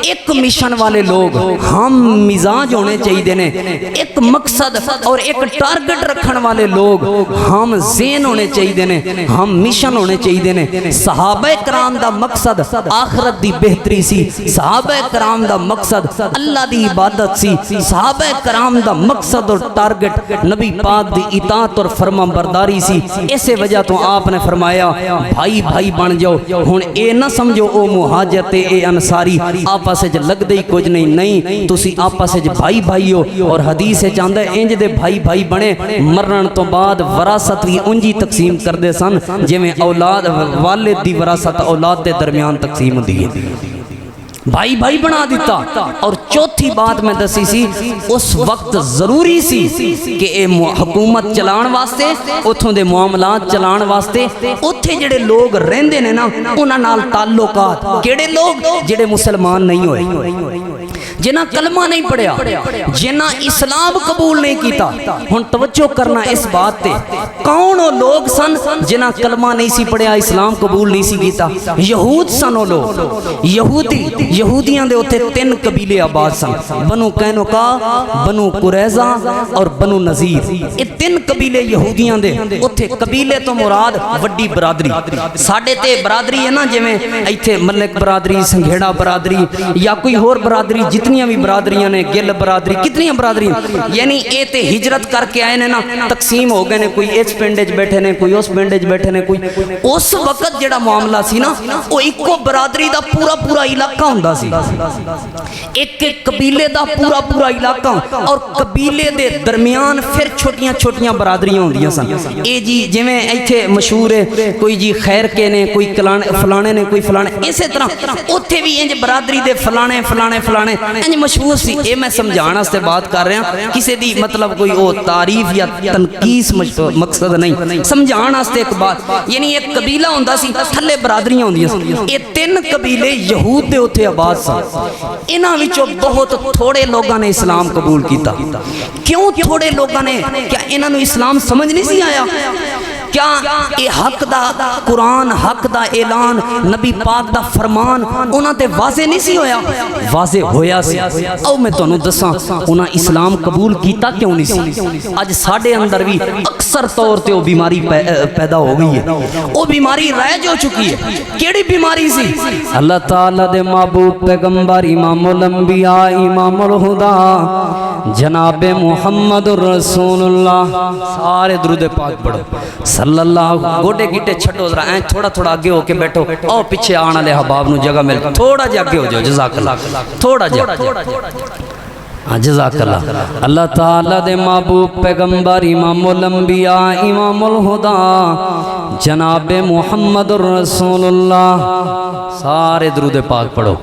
ایک مشن والے لوگ ہم مزاج ہونے چاہیے نے، ایک مقصد اور ایک ٹارگٹ رکھن والے لوگ ہم ذہن ہونے چاہیے نے، ہم مشن ہونے چاہیے نے۔ صحابہ کرام دا مقصد آخرت دی بہتری سی، صحابہ کرام دا مقصد اللہ دی عبادت سی، صحابہ کرام دا مقصد اور ٹارگٹ نبی پاک دی اطاعت اور فرما برداری سی۔ اسے وجہ تو آپ نے فرمایا بھائی بھائی بن جاؤ۔ ہن اے نہ سمجھو او مہاجر تے اے انصاری آپس وچ لگدے ہی کچھ نہیں، تسی آپس وچ بھائی بھائی ہو۔ اور حدیث وچ آندا ہے انج دے بھائی بھائی بنے، مرن تو بعد وراثت بھی انجی تقسیم کر دے سن جویں اولاد والد دی وراثت اولاد دے درمیان تقسیم ہوندی ہے، بھائی بھائی بنا دیتا۔ اور چوتھی بات میں دسی سی اس وقت ضروری سی کہ اے حکومت چلان واسطے، اتھوں دے معاملات چلان واسطے اتھے جڑے لوگ رہندے نے نا انہاں نال تعلقات، کیڑے لوگ جڑے مسلمان نہیں ہوئے، جنہ کلمہ نہیں پڑھیا، جنہ اسلام قبول نہیں کیتا۔ ہن توجہ کرنا اس بات تے، کون وہ لوگ سن جنہ کلمہ نہیں سی پڑھیا، اسلام قبول نہیں سی کیتا؟ یہود سن وہ لوگ، یہودیاں دے اتھے 3 قبیلے آباد سن، بنو قینقاع، بنو قریظہ اور بنو نذیر۔ یہ 3 قبیلے یہودیاں دے اتھے، قبیلے تو مراد وڈی برادری، ساڈے تے برادری ہے نا جویں ایتھے ملک برادری، سنگھیڑا برادری یا کوئی اور برادری، جتنیاں بھی برادریاں نے، گل برادری، کتنیاں برادری، یعنی اے تے ہجرت کر کے آئے نے نا، تقسیم ہو گئے نے، کوئی اس پنڈ وچ بیٹھے نے، کوئی اس پنڈ وچ بیٹھے نے، کوئی اس وقت جڑا معاملہ سی نا وہ ایکو برادری دا پورا علاقہ ہوندا سی، ایک قبیلے دا پورا علاقہ، اور قبیلے دے درمیان پھر چھوٹیاں برادریاں ہوندیاں سن۔ اے جی جویں ایتھے مشہور ہے کوئی جی خیر کے نے، کوئی فلانے نے، کوئی فلانے، اسی طرح اوتھے بھی انج برادری دے فلانے انج مشہور سی۔ اے میں سمجھانا سے بات کر رہا ہوں، کسی دی مطلب کوئی او تعریف یا تنقیص مقصد نہیں، سمجھانا سے ایک بات، یعنی ایک قبیلہ ہوندا سی، تھلے برادریاں ہوندیاں سن۔ اے 3 قبیلے یہود دے اتھے آباد سن، انہاں وچوں بہت تھوڑے لوگاں نے اسلام قبول کیتا۔ کیوں تھوڑے لوگاں نے؟ کیا انہاں نو اسلام سمجھ نہیں سی آیا؟ کیا اے حق دا قرآن، حق دا اعلان، نبی پاک دا فرمان انہاں تے واضح نہیں سی ہویا؟ واضح ہویا سی۔ او میں تانوں دساں انہاں اسلام قبول کیتا کیوں نہیں سی؟ اج ساڈے اندر بھی اکثر طور تے وہ بیماری پیدا ہو گئی ہے، وہ بیماری رائج ہو چکی ہے۔ کیڑی بیماری سی؟ اللہ تعالیٰ دے محبوب پیغمبر امام الانبیاء امام الہدا جناب محمد رسول اللہ. سارے درود پاک پڑھو صلی اللہ. گوڈے گیٹے چھٹو ذرا این تھوڑا تھوڑا آگے ہو کے بیٹھو او پیچھے آنے والے احباب نو جگہ مل تھوڑا جا آگے ہو جاؤ. جزاک اللہ تھوڑا جا جزاک اللہ. اللہ تعالیٰ دے محبوب پیغمبر امام الانبیاء امام الہدا جناب محمد رسول اللہ. سارے درود پاک پڑھو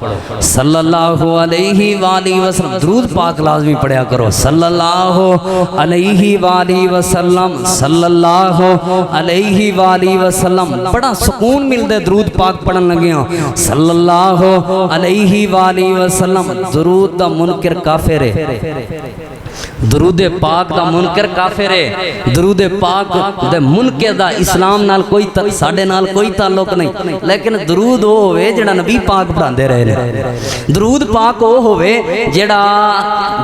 صلی اللہ علیہ وآلہ وسلم. درود پاک لازمی پڑھیا کرو صلی اللہ علیہ وآلہ وسلم صلی اللہ علیہ وآلہ وسلم. بڑا سکون ملتا ہے درود پاک پڑھن لگے ہوں صلی اللہ علیہ وآلہ وسلم. درود دا منکر کافر ہے. درود پاک دا منکر کافر ہے. درود پاک دے منکر دا اسلام نال کوئی ساڈے نال کوئی تعلق نہیں. لیکن درود وہ ہوئے جڑا نبی پاک پڑھاندے رہے نے. درود پاک وہ ہوئے جڑا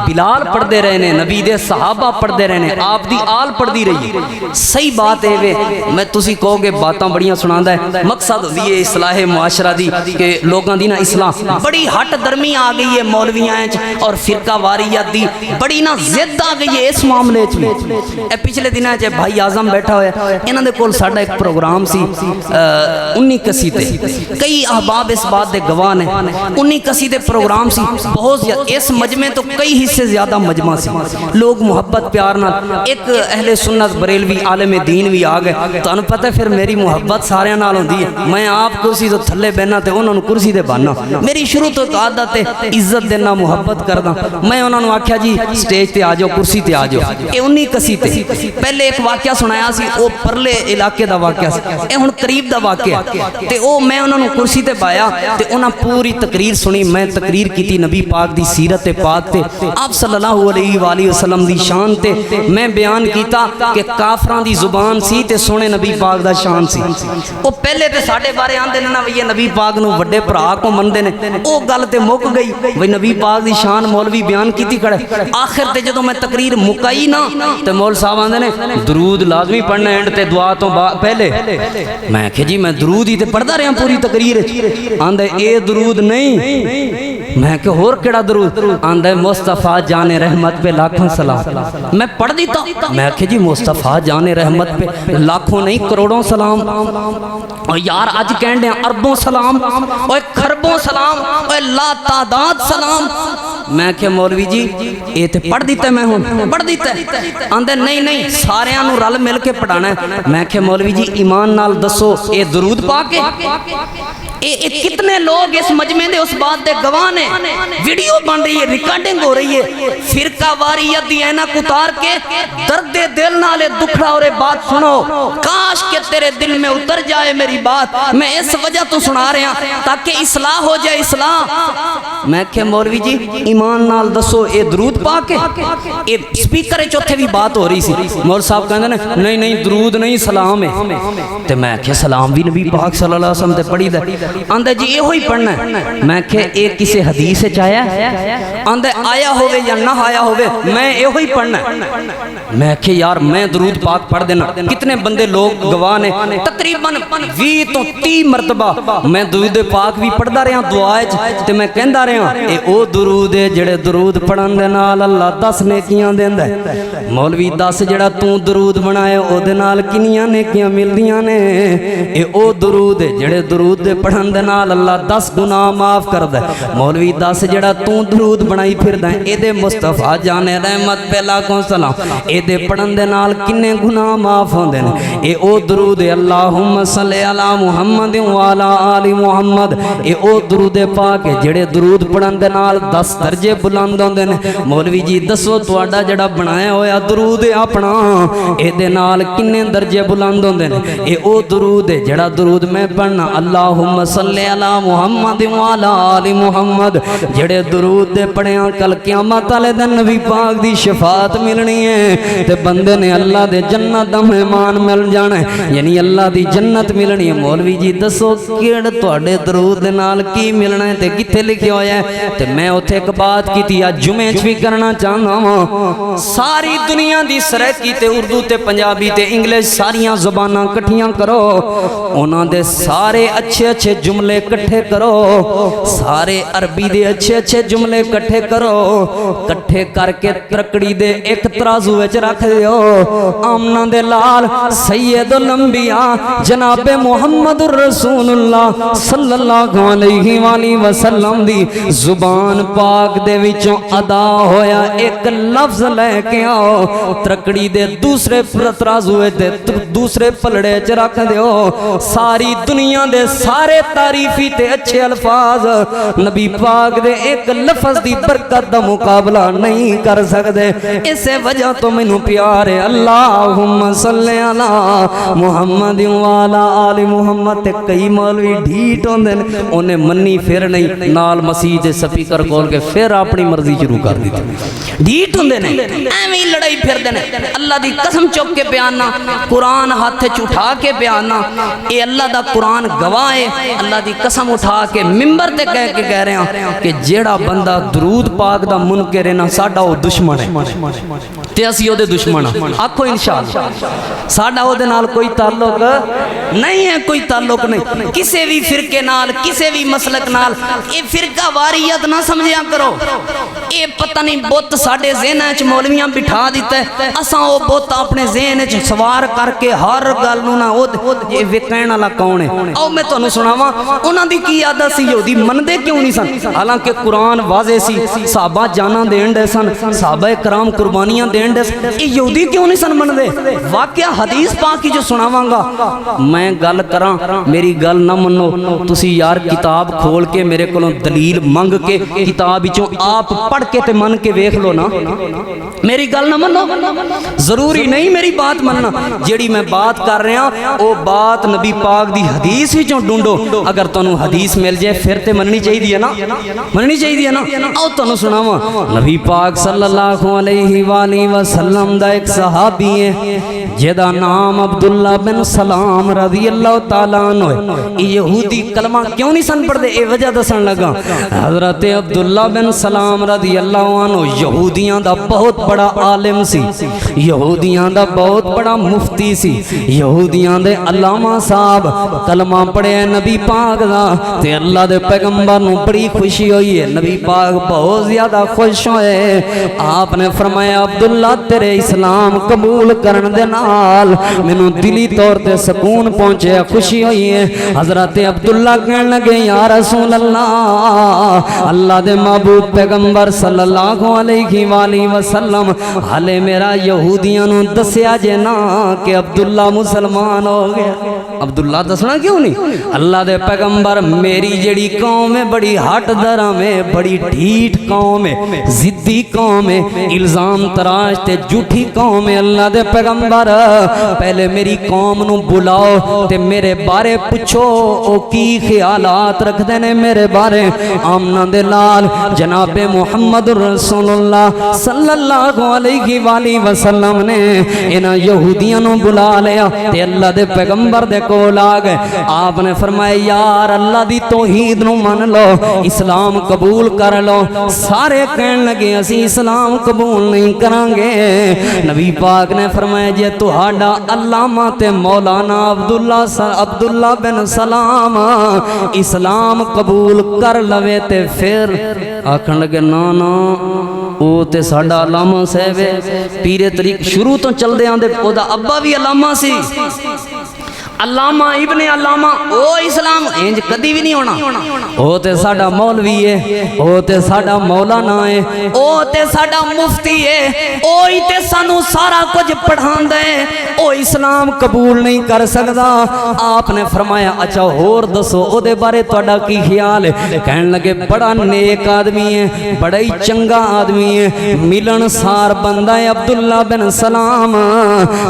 بلال پڑھدے رہے نے, نبی دے صحابہ پڑھدے رہے نے, آپ دی آل پڑھدی رہی. صحیح بات ہے وے میں تسی کہو گے باتاں بڑیاں سناندا ہے. مقصد ہوندی ہے اصلاح معاشرہ دی کہ لوگاں دی نا اصلاح. بڑی ہٹ درمی آ گئی ہے مولویاں وچ اور فرقہ واریت دی بڑی نا زد آ گئی ہے اس معاملے چ. اے پچھلے دناں چ بھائی اعظم بیٹھا ہوا انہاں دے کول ساڈا ایک پروگرام سی 19 کسی تے. کئی احباب اس بات دے گواہ نے. 19 کسی دے پروگرام سی بہت زیادہ. اس مجمع تو کئی حصے زیادہ مجمع سی. لوگ محبت پیار نال ایک اہل سنت بریلوی عالم دین بھی آ گئے. تانوں پتہ ہے پھر میری محبت سارے نال ہوندی ہے. میں آپ کرسی تو تھلے بہنا تے انہاں نوں کرسی تے بہنا. میری شروع تو عادت ہے عزت دینا محبت کردا. میں انہاں نوں آکھیا جی سٹیج تے آ جاؤ کرسی تے آ جاؤ. اے 19 کسی تے پہلے ایک واقعہ سنایا سی او پرلے علاقے دا واقعہ سی. اے ہن قریب دا واقعہ تے او میں انہاں نوں کرسی تے پایا تے انہاں پوری تقریر سنی. میں تقریر کیتی نبی پاک دی سیرت پاک تے آپ صلی اللہ علیہ وآلہ وسلم دی شان تے. میں بیان کیتا کہ کافراں دی زبان سی تے سونے نبی پاک دا شان سی. او پہلے تے ساڈے بارے آندے نے نا وی نبی پاک نو وڈے بھرا کو مندے نے. او گل تے مک گئی وی نبی پاک دی شان مولوی بیان کیتی کھڑے. آخر تے جدوں میں تقریر مکائی نا تے مول صاحب آندے نے درود لازمی پڑھنا اینڈ تے دعا تو پہلے. میں کہ جی میں درود ہی تے پڑھدا رہیا پوری تقریر. آندے اے درود نہیں. میں کہ اور کیڑا درود؟ آندے مصطفیٰ جان رحمت پہ لاکھوں سلام. میں پڑھ دیتا. میں کہ جی مصطفیٰ جان رحمت پہ لاکھوں نہیں کروڑوں سلام. اور یار اج کہن دے اربوں سلام اور خربوں سلام اور لا تعداد سلام. میں کہ مولوی جی اے تے پڑھ دیتا میں ہوں پڑھ دیتا. آندے نہیں نہیں ساریاں نو رل مل کے پڑھانا ہے. میں کہ مولوی جی ایمان نال دسو اے درود پاک ہے؟ کتنے لوگ اس مجمع دے اس بات دے گواہ نے. ویڈیو بن رہی ہے ریکارڈنگ ہو رہی ہے. فرقہ واریت دی اینک اتار کے درد دل نالے دکھڑا اور بات سنو. کاش کہ تیرے دل میں اتر جائے میری بات. میں اس وجہ تو سنا رہا تاکہ اصلاح ہو جائے اصلاح. میں کہ مولوی جی ایمان نال دسو اے درود پاک ہے؟ اے سپیکر چوتھے بھی بات ہو رہی سی. مول صاحب کہندے نے نہیں نہیں درود نہیں سلام ہے. تے میں کہ سلام بھی نبی پاک صلی اللہ علیہ وسلم تے پڑھی دے. آندے جی یہ ہوئی پڑھنا ہے. میں کہ ایک کسی حدیث سے چاہیا ہے؟ آندے آیا ہوئے یا نہ آیا ہوئے میں یہ ہوئی پڑھنا ہے. میں کہ یار میں درود پاک پڑھ دینا. کتنے بندے لوگ گواہ نے تقریباً 20 تو 30 مرتبہ میں درود پاک بھی پڑھدا رہا دعا وچ تے میں کہندا رہا اے او درود ہے جڑے درود پڑھن دے نال اللہ 10 نیکیاں دیندا ہے. مولوی 10 جڑا تو درود بنائے او دے نال کنیاں نیکیاں ملدیاں نے. اے او درود ہے جڑے درود دے پڑھن دے نال اللہ 10 گناہ معاف کردا ہے. مولوی 10 جڑا تو درود بنائی پھردا ہے اے دے مصطفیٰ جان رحمت پہ لاکھوں سلام. اے دے پڑھن دے نال کنے گناہ معاف ہوندے نے. اے او درود ہے اللہم صلی علی محمد وعلی آل محمد. اے او درود پاک ہے جڑے درود پڑھن دے نال 10 درجے بلند ہوندے نے. مولوی جی دسو تہاڈا جڑا بنایا ہویا درود ہے اپنا اے دے نال کنے درجے بلند ہوندے نے. اے او درود ہے جڑا درود میں پڑھنا اللہم صلی علی محمد وعلی آل محمد. جڑے درود دے پڑھیاں کل قیامت والے دن نبی پاک دی شفاعت ملنی ہے تے بندے نے اللہ دے جنت دا مہمان مل جانا ہے یعنی اللہ دی جنت ملنی ہے. مولوی جی دسو کیڑے تواڈے درود دے نال کی ملنا ہے تے کتھے لکھیا ہویا ہے؟ تے میں اوتھے ایک بات کیتی اج جمعے وچ بھی کرنا چاہنا ہاں. ساری دنیا دی سرائکی تے اردو تے پنجابی تے انگلش ساریاں زباناں کٹھیاں کرو. انہاں دے سارے اچھے اچھے جملے کٹھے کرو. سارے عربی دے اچھے اچھے جملے کٹھے کرو. کٹھے کر کے ترکڑی دے ایک ترازو وچ رکھ دیو آمنہ دے لال سید الانبیاء جناب محمد الرسول اللہ صلی اللہ علیہ وآلہ وسلم دی زبان پاک دے وچوں ادا ہویا ایک لفظ لے کے آؤ ترکڑی دے دوسرے ترازو دے دوسرے پلڑے چ رکھ دیو ساری دنیا دے سارے تعریفی تے اچھے الفاظ نبی پاک دے ایک لفظ دی برکت دا مقابلہ نہیں کر سکتے اسے وجہ تو میں پیارے اللہم صلی علی محمد والا آل محمد تے کئی مولوی ڈھیٹ ہوندے انہیں منی پھر نہیں نال مسیح دے سپیکر کھول کے پھر اپنی مرضی شروع کر دی ڈھیٹ ہوندے نے ایویں لڑائی پھر دے اللہ دی قسم چوک کے بیاننا قرآن ہاتھ چھٹا کے بیاننا اے اللہ دا قرآن گواہ ہے اللہ دی قسم اٹھا کے ممبر تے کہہ رہے ہیں کہ جیڑا بندہ درود پاک دا منکر ہے نا ساڈا او دشمن ہے تے اسی او دے دشمن آکھو انشاءاللہ ساڈا او دے نال کوئی تعلق نہیں ہے کوئی تعلق نہیں کسے بھی فرقے نال کسے بھی مسلک نال اے فرقہ واریت نہ سمجھیا کرو اے پتہ نہیں بت ساڈے ذہن وچ مولویاں بٹھا دیتا ہے اساں او بت اپنے ذہن وچ سوار کر کے ہر گل نوں نہ او یہ کہن والا کون ہے او میں تانوں سناواں انہاں دی کی عادت سی یہودی مندے کیوں نہیں سن حالانکہ قرآن واضح سی صحابہ جاناں دین دے سن صحابہ کرام قربانیاں دین دے اے یہودی کیوں نہیں سن مندے واقعہ حدیث پاک کی جو سناواں گا میں گل کراں میری گل نہ منو تسی یار کتاب کھول کے میرے کولوں دلیل منگ کے کتاب وچوں آپ پڑھ کے تے من کے ویکھ لو نا میری گل نہ منو ضروری نہیں میری بات مننا جیڑی میں بات کر رہا ہوں او بات نبی پاک دی حدیث وچوں ڈھونڈو اگر تانوں حدیث مل جائے پھر تے مننی چاہیے نا مننی چاہیے نا او تانوں سناواں نبی پاک صلی اللہ علیہ وآلہ وسلم دا ایک صحابی ہے جدا نام عبداللہ بن سلام رضی اللہ تعالیٰ عنہ ہے یہودی کلمہ کیوں نہیں سن پڑھ دے اے وجہ دسن لگا حضرت عبداللہ بن سلام رضی اللہ عنہ یہودیاں دا بہت بڑا عالم سی یہودیاں دا بہت بڑا مفتی سی یہودیاں دے علامہ صاحب کلمہ پڑھے نبی پاک دا تے اللہ دے پیغمبر نو بڑی خوشی ہوئی ہے نبی پاک بہت زیادہ خوش ہوئے آپ نے فرمایا عبداللہ تیرے اسلام قبول کرن دے نال مینوں دلی طور تے سکون پہنچے خوشی ہوئی ہے حضرت عبداللہ کہنے لگے یا رسول اللہ اللہ دے محبوب پیغمبر صلی اللہ علیہ وآلہ وسلم حالے میرا یہودیاں نو دسیا جے نا کہ عبداللہ مسلمان ہو گیا عبداللہ دسنا کیوں نہیں اللہ دے پیغمبر میری جڑی قوم ہے بڑی ہٹ درم ہے بڑی ڈھیٹ قوم ہے ضدی قوم ہے الزام تراش تے جھوٹی قوم ہے اللہ دے پیغمبر پہلے میری قوم نو بلاؤ تے میرے بارے پوچھو او کی خیالات رکھ دینے میرے بارے آمنہ دے لال جناب محمد رسول اللہ صلی اللہ علیہ وآلہ وسلم نے انہاں یہودیاں نو بلا لیا تے اللہ دے پیغمبر دے کول آ گئے آپ نے فرمایا یار اللہ دی توحید نو من لو اسلام قبول کر لو سارے کہن لگے اسی اسلام قبول نہیں کریں گے نبی پاک نے فرمایا جے تہاڈا علامہ تے مولانا عبداللہ بن سلام اسلام قبول کر لوے تے پھر آکھن لگے نا نا او تے ساڈا علامہ صاحب پیر طریق شروع تو چل دے آندے او دا ابا بھی علامہ سی علامہ ابن علامہ او اسلام انج کدی بھی نہیں ہونا او تے ساڈا مولوی ہے او تے ساڈا مولانا ہے او تے ساڈا مفتی ہے او ہی تے سانو سارا کچھ پڑھاندا ہے او اسلام قبول نہیں کر سکدا آپ نے فرمایا اچھا اور دسو او دے بارے تہاڈا کی خیال ہے کہن لگے بڑا نیک آدمی ہے بڑا ہی چنگا آدمی ہے ملن سار بندہ ہے عبداللہ بن سلام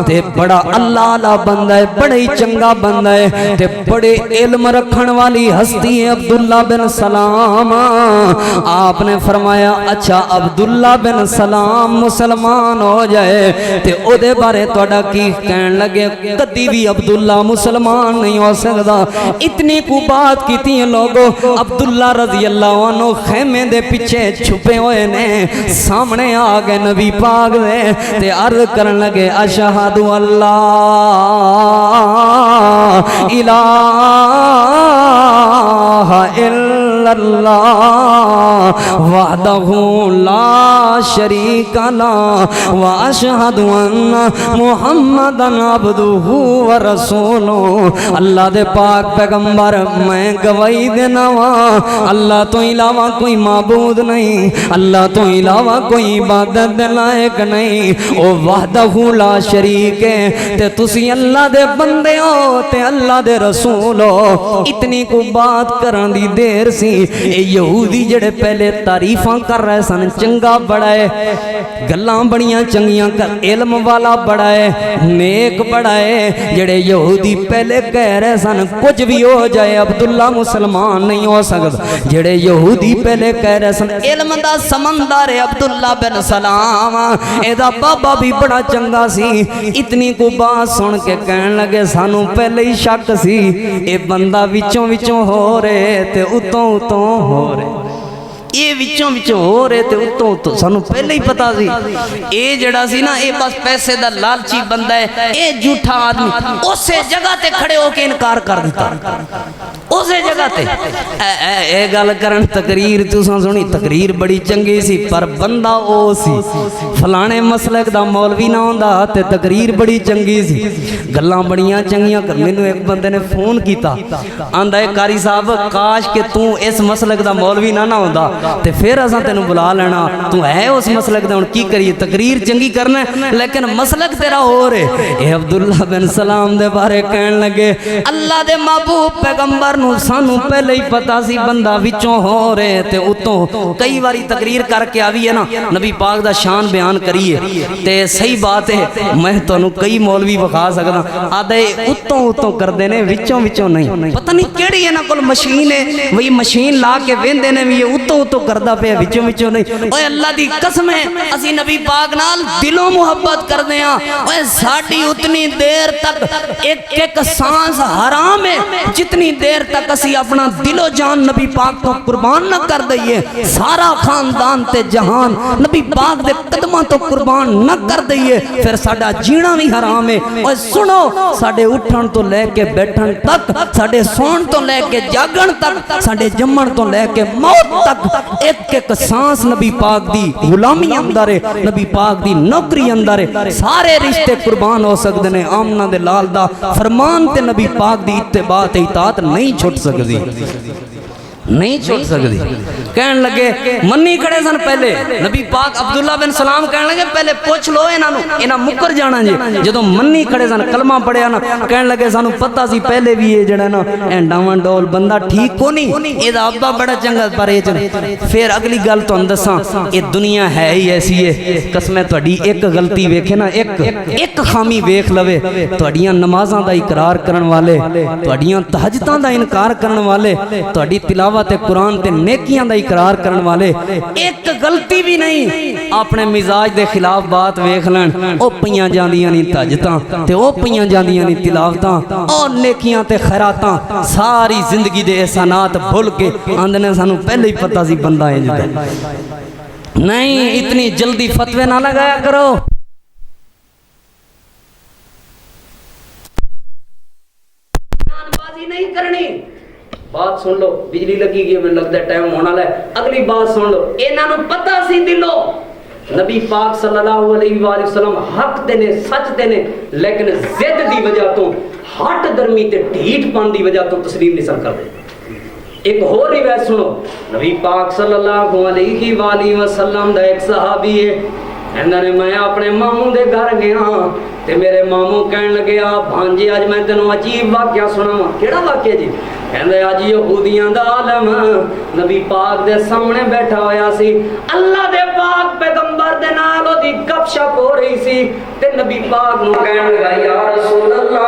تے بڑا اللہ والا بندہ ہے بڑا ہی چنگا بندہ ہے تے بڑے علم رکھن والی ہستی ہے عبداللہ بن سلام آپ نے فرمایا اچھا عبداللہ بن سلام مسلمان ہو جائے تے او دے بارے تہاڈا کی کہن لگے کدی بھی عبداللہ مسلمان نہیں ہو سکدا اتنی کو بات کیتی ہیں لوگوں عبداللہ رضی اللہ عنہ خیمے دے پیچھے چھپے ہوئے نے سامنے آ گئے نبی پاک دے تے عرض کرن لگے اشہد اللہ الہ الا اللہ وحدہ لا شریک لہ واشہد ان محمدن عبدہ ورسولہ۔ اللہ دے پاک پیغمبر میں گواہی دینا وا اللہ تو علاوہ کوئی معبود نہیں، اللہ تو علاوہ کوئی عبادت دے لائق نہیں، او وحدہ لا شریک ہے تے تسی اللہ دے بندے ہو تے اللہ دے رسول ہو۔ اتنی کو بات کرن دی دیر سی اے یہودی جڑے پہلے تعریفاں کر رہے سن چنگا بڑا ہے، گلاں بڑیاں چنگیاں کر، علم والا بڑا ہے، نیک بڑا ہے، جڑے یہودی پہلے کہہ رہے سن کچھ بھی ہو جائے عبداللہ مسلمان نہیں ہو سکتا، جڑے یہودی پہلے کہہ رہے سن علم دا سمندر عبداللہ بن سلام ایدہ بابا بھی بڑا چنگا سی، اتنی کو بات سن کے کہن لگے سانوں پہلے ہی شک سی اے بندہ وچوں وچوں ہو رہے تے اتوں اتوں ہو رہے، یہ وچوں وچوں ہو رہے تے اتوں اتوں سانوں پہلے ہی پتا سی اے جڑا سی نا اے بس پیسے دا لالچی بندہ ہے، اے جھوٹا آدمی اسے جگہ تے کھڑے ہو کے انکار کر دیتا، اسے جگہ تے اے گل کرن تقریر تساں سنی تقریر بڑی چنگی سی پر بندہ او سی، فلانے مسلک دا مولوی نہ ہوندا تے تقریر بڑی چنگی سی، گلاں بڑیاں چنگیاں کر۔ مینوں ایک بندے نے فون کیتا آندا ہے قاری صاحب کاش کہ تو اس مسلک دا مولوی نہ ہوندا تے پھر اساں تینوں بلا لینا، تو ہے اس مسلک دا ہن کی کریے، تقریر چنگی کرنا ہے لیکن مسلک تیرا ہو رہے۔ اے عبداللہ بن سلام دے بارے کہن لگے اللہ دے محبوب پیغمبر نو سانوں پہلے ہی پتا سی بندہ وچوں ہو رہے تے اتوں کئی باری تقریر کر کے آوی ہے نا نبی پاک دا شان بیان کریے تے صحیح بات ہے، میں تانوں کئی مولوی بخا سکدا آدھے اتوں اتوں کردے نے وچوں وچوں نہیں، پتہ نہیں کیڑی انہاں کول مشین ہے وہی مشین لا کے ویندے نے بھی اتوں اتوں کردا پیا وچوں وچوں نہیں۔ اوے اللہ دی قسم ہے اسی نبی پاک نال دلوں محبت کردے ہاں، اوے ساڈی اتنی دیر تک ایک ایک سانس حرام ہے جتنی دیر تک اسی اپنا دل و جان نبی پاک تو قربان نہ کر دئیے، سارا خاندان تے جہان نبی پاک دے قدمہ تو قربان نہ کر دئیے پھر ساڈا جینا بھی حرام ہے۔ اوے سنو ساڈے اٹھن تو لے کے بیٹھن تک، ساڈے سون تو لے کے جاگن تک، ساڈے جمن تو لے کے موت تک ایک ایک سانس نبی پاک دی غلامی اندر ہے، نبی پاک دی نوکری اندر ہے، سارے رشتے قربان ہو سکتے ہیں، آمنہ دے لال دا فرمان تے نبی پاک دی اتباع تے اطاعت نہیں چھوٹ سکتی، نہیں چھوٹ سکتی۔ کہن لگے منی کھڑے سن پہلے نبی پاک عبداللہ بن سلام کہن لگے پہلے پوچھ لو انہاں مکر جانا جی، جدوں منی کھڑے سن کلمہ پڑھیا نا کہن لگے سانوں پتہ سی پہلے بھی یہ جڑا نا اے ڈاون ڈول بندہ ٹھیک کو نہیں، اے دا ابا بڑا چنگا پر اے پھر اگلی گل تو اندساں اے دنیا ہے ہی ایسی ہے، قسمیں تہاڈی ایک غلطی ویکھے نا ایک خامی ویکھ لوے، تہاڈیاں نمازاں دا اقرار کرن والے، تہاڈیاں تہجداں دا انکار کرن والے، تہاڈی تلاوت قرآن تے نیکیاں دا اقرار کرن والے ایک غلطی بھی نہیں اپنے مزاج دے خلاف بات ویکھ لین، او پیاں جاندیاں نہیں تہجداں تے او پیاں جاندیاں نہیں تلاوتاں او نیکیاں تے خیراتاں، ساری زندگی دے احسانات بھول کے آندنے سانوں پہلے ہی پتہ سی بندہ انج دا نہیں، اتنی جلدی فتوے نہ لگایا کرو۔ بازی نہیں کرنی، بات سن لو، بجلی لگی گئی میں لگتا ہے ٹائم ہونا لے، اگلی بات سن لو، انہاں نوں پتہ سی دلو نبی پاک صلی اللہ علیہ وآلہ وسلم حق دینے سچ دینے لیکن زد دی وجہ تو ہٹ درمی تے ڈھیٹ پان دی وجہ تو تسلیم نہیں سن کر دے۔ ایک اور روایت سنو، نبی پاک صلی اللہ علیہ وآلہ وسلم دا ایک صحابی ہے، کہندا نے میں اپنے ماموں دے گھر گیا تے میرے ماموں کہن لگے آ بھانجے اج میں تینوں عجیب واقعہ سناواں۔ کیڑا واقعہ جی؟ کہندے اج یہودیاں دا عالم نبی پاک دے سامنے بیٹھا ہویا سی، اللہ دے پاک پیغمبر دے نال او دی گپ شپ ہو رہی سی تے نبی پاک نو کہن لگا یا رسول اللہ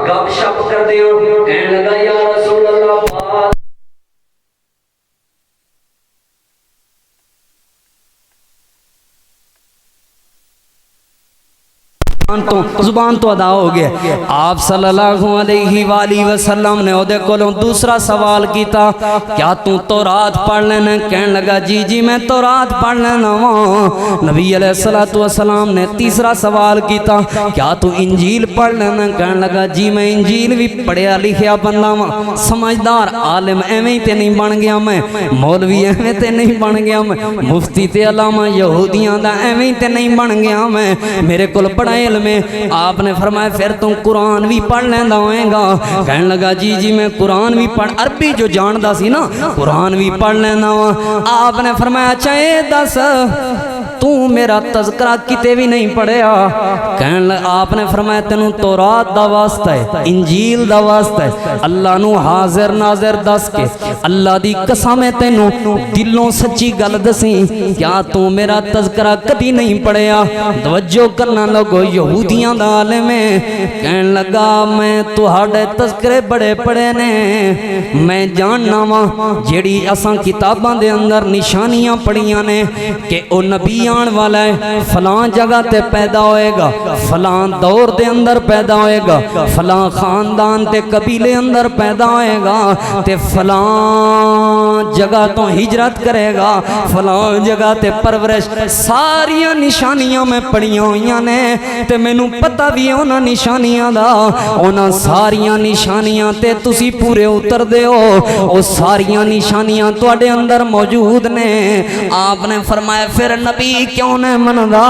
گپ شپ کردے ہو، کہن لگا یا رسول اللہ بات زبان تو ادا ہو گیا۔ آپ صلی اللہ علیہ وآلہ وسلم نے اودے کولوں دوسرا سوال کیتا، کیا تو تورات پڑھ لینا؟ کہنے لگا جی جی میں تورات پڑھ لینا ہوں۔ نبی علیہ السلام نے تیسرا سوال کیتا، کیا تو انجیل پڑھ لینا؟ کہنے لگا جی میں انجیل بھی پڑھیا لکھیا بندہ ہوں، سمجھدار عالم ایویں تے نہیں بن گیا میں، مولوی ایویں تے نہیں بن گیا میں، مفتی تے علامہ یہودیاں دا ایویں تے نہیں بن گیا میں، میرے کول بڑا علم ہے۔ آپ نے فرمایا پھر تم قرآن بھی پڑھ لیندا ہوئے گا؟ کہنے لگا جی جی میں قرآن بھی پڑھ، عربی جو جاندا سی نا قرآن بھی پڑھ لینا وا۔ آپ نے فرمایا اچھا اے دس تو میرا تذکرہ کتے بھی نہیں پڑھیا؟ آپ نے فرمایا تینوں تورات دا واسطہ ہے، انجیل دا واسطہ ہے، اللہ نو حاضر ناظر دس کے اللہ دی قسم ہے تینوں دلوں سچی گل دسی، کیا تو میرا تذکرہ کبھی نہیں پڑھیا؟ توجہ کرنا لوگو، یہودیاں دا عالم ہے، کہنے لگا میں تہاڈے تذکرے بڑے پڑھے نے، میں جاننا وا جیڑی اساں کتاباں دے اندر نشانیاں پڑھیاں نے کہ او نبی آن والا ہے، فلاں جگہ تے پیدا ہوئے گا، فلاں دور دے اندر پیدا ہوئے گا، فلاں خاندان تے قبیلے اندر پیدا ہوئے گا، تے فلاں جگہ تو ہجرت کرے گا، فلاں جگہ تے پرورش، ساریاں نشانیاں میں پڑھیاں ہوئیاں نے، تے میں نو پتہ بھی ہونا نشانیاں دا، اونا ساریاں نشانیاں تے تسی پورے اتر دے ہو، او ساریاں نشانیاں تو اڈے اندر موجود نے۔ آپ نے فرمایا پھر نبی کیوں نہیں مندا؟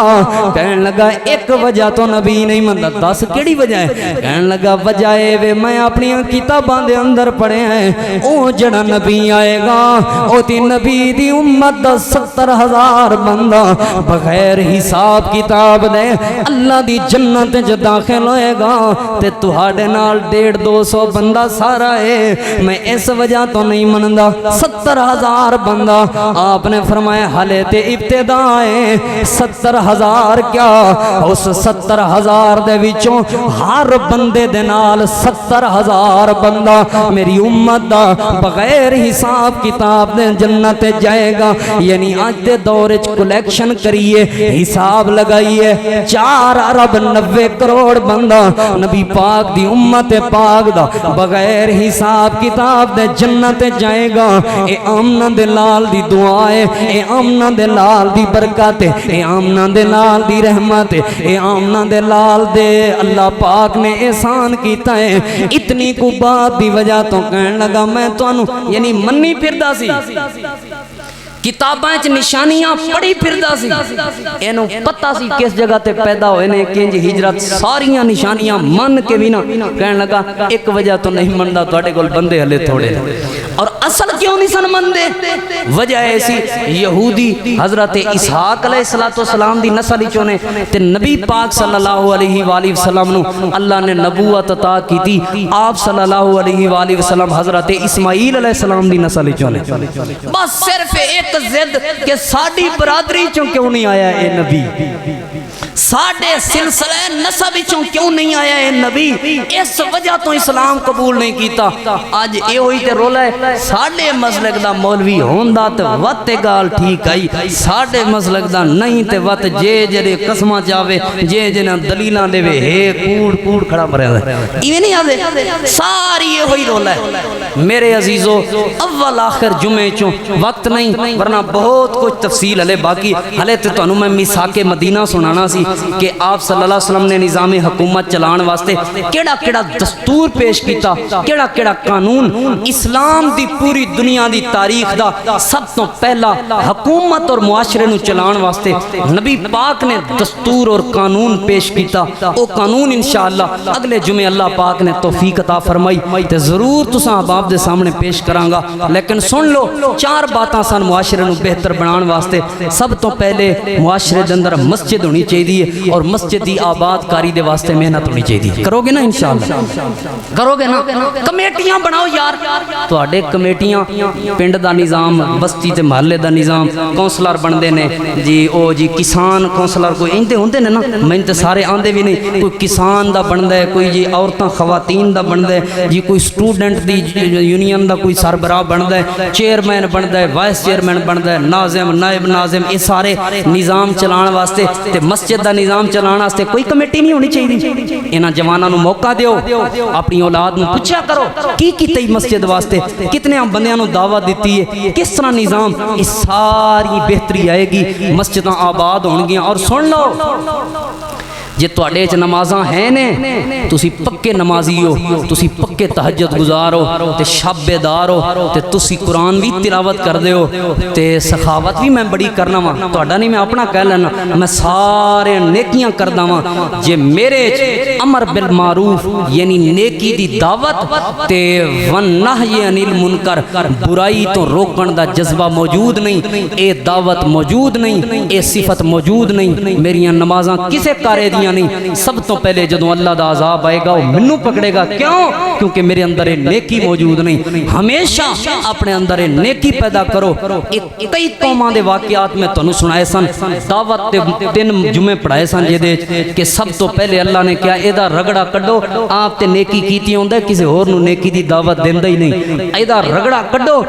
کہنے لگا ایک وجہ تو نبی نہیں مندا، دس کیڑی وجہ ہے؟ کہنے لگا وجہ ہے وے میں اپنی کتاباں دے اندر پڑھے ہیں، او جڑا نبی آئے گا او تی نبی دی امت دا 70,000 بندہ بغیر حساب کتاب دے اللہ دی جنت جو داخل ہوئے گا، تے تہاڈے نال 150-200 بندہ سارا ہے، میں اس وجہ تو نہیں مندا 70,000 بندہ۔ آپ نے فرمایا حالے تے ابتدا ہے، 70,000 کیا اس 70,000 دے وچوں ہر بندے دے نال 70,000 بندہ میری امت دا بغیر حساب کتاب دے جنت جائے گا۔ یعنی آج دے دور وچ کلیکشن کریے، حساب لگائیے، 4 ارب 90 کروڑ بندہ نبی پاک دی امت پاک دا بغیر حساب کتاب دے جنت جائے گا۔ اے آمنہ دے لال دی دعائے، اے آمنہ دے لال دی برکات، اے آمنہ دے لال دی رحمت، اے آمنہ دے لال دے اللہ پاک نے احسان کیتا ہے۔ اتنی کو بات دی وجہ تو کہنے لگا میں تو انو یعنی منی پھردا سی، کتاباں چ نشانیاں پڑھی پھردا سی، اینو پتہ سی کس جگہ تے پیدا ہوئے نے، کنج ہجرت، ساریاں نشانیاں من کے بھی نہ کہنے لگا ایک وجہ تو نہیں مندا تواڈے کول بندے ہلے تھوڑے، اور اصل کیوں نہیں سن مندے؟ وجہ ایسی یہودی حضرت اسحاق علیہ السلام دی نسل چوں نے، تے نبی پاک صلی اللہ علیہ وآلہ وسلم نو اللہ نے نبوت عطا کی تھی، آپ صلی اللہ علیہ وآلہ وسلم حضرت اسماعیل علیہ السلام دی نسل چوں نے۔ بس صرف ایک زد کہ ساڑی برادری چوں کیوں نہیں آیا اے نبی، ساڑے سلسلہ نسب چوں کیوں نہیں آیا اے نبی، اس وجہ تو اسلام قبول نہیں کیتا۔ آج اے ہوئی تے رولا ہے ساڑے مسلک دا مولوی ہوندہ تے وقت گال ٹھیک آئی، ساڑے مسلک دا نہیں تے وقت جے جے قسمہ جاوے، جے جے دلیلاں دے وے ہے کوڑ کوڑ کھڑا پڑے دے، ایویں نہیں آدھے، ساری یہ ہوئی رولا ہے۔ میرے عزیزو اول آخر جمعے چوں وقت نہیں، ورنہ بہت کچھ تفصیل ہلے باقی، ہلے تے تو انہوں میں میثاق مدینہ سنانا سی کہ آپ صلی اللہ علیہ وسلم نے نظام حکومت چلان واسطے کیڑا کیڑا دستور پیش کیتا، کیڑا کیڑا قانون۔ اسلام دی پوری دنیا دی تاریخ دا سب تو پہلا حکومت اور معاشرے نو چلان واسطے نبی پاک نے دستور اور قانون پیش کیتا۔ او قانون انشاءاللہ اگلے جمعے اللہ پاک نے توفیق عطا فرمائی تے ضرور تساں احباب دے سامنے پیش کرانگا، لیکن سن لو 4 باتاں سن معاشرے نو بہتر بنان واسطے۔ سب تو پہلے معاشرے دے اندر مسجد ہونی چاہیے، اور مسجد دی آباد کاری دے واسطے محنت ہونی چاہیے۔ کرو گے نا انشاءاللہ؟ کرو گے نا؟ کمیٹیاں بناؤ یار، تو آڈے کمیٹیاں پنڈ دا نظام، بستی تے محلے دا نظام، کونسلر بندے نے جی، او جی کسان کونسلر کوئی انتے ہوندے نے نا، میں انتے سارے آندے بھی نہیں، کوئی کسان دا بندہ ہے، کوئی جی عورتاں خواتین دا بندہ ہے جی، کوئی سٹوڈنٹ دی یونین دا کوئی سربراہ بندہ ہے، چیئرمین بندہ ہے، وائس چیئرمین مؤذن بنتا ہے، ناظم، نائب ناظم، یہ سارے نظام چلان واسطے تے مسجد دا نظام چلان واسطے کوئی کمیٹی نہیں ہونی چاہیے۔ انہاں جواناں نو موقع دیو، اپنی اولاد نو پوچھا کرو کی کیتے مسجد واسطے، کتنے بندیاں نو دعوت دیتی ہے، کس طرح نظام، اس ساری بہتری آئے گی، مسجداں آباد ہون گیاں۔ اور سن لو جے تواڈے وچ نمازاں ہیں نے، تسی پکے نمازی ہو، تسی پکے تہجد گزار ہو تے شب بیدار ہو تے تسی قرآن بھی تلاوت کردے ہو تے سخاوت بھی میں بڑی کرنا وا، تواڈا نہیں میں اپنا کہہ لینا، میں سارے نیکیاں کردا وا۔ جے میرے وچ امر بالمعروف یعنی نیکی دی دعوت تے ونہی عن المنکر برائی تو روکن دا جذبہ موجود نہیں، اے دعوت موجود نہیں، اے صفت موجود نہیں، میریاں نمازاں کسے کارے دی نہیں۔ سب تو پہلے جدوں اللہ دا عذاب آئے گا وہ منو پکڑے گا، کیوں؟ کیونکہ میرے اندر نیکی موجود نہیں۔ ہمیشہ اپنے اندر نیکی پیدا کرو۔ کئی قوماں دے واقعات میں تانوں سنائے سن، دعوت تے 3 جمعے پڑھائے سن جے دے کہ سب تو پہلے اللہ نے کیا ایدا رگڑا کڈو، آپ تے نیکی کیتی ہوندا کسے ہور نو نیکی دی دعوت دیندا ہی نہیں، ایدا رگڑا کڈو،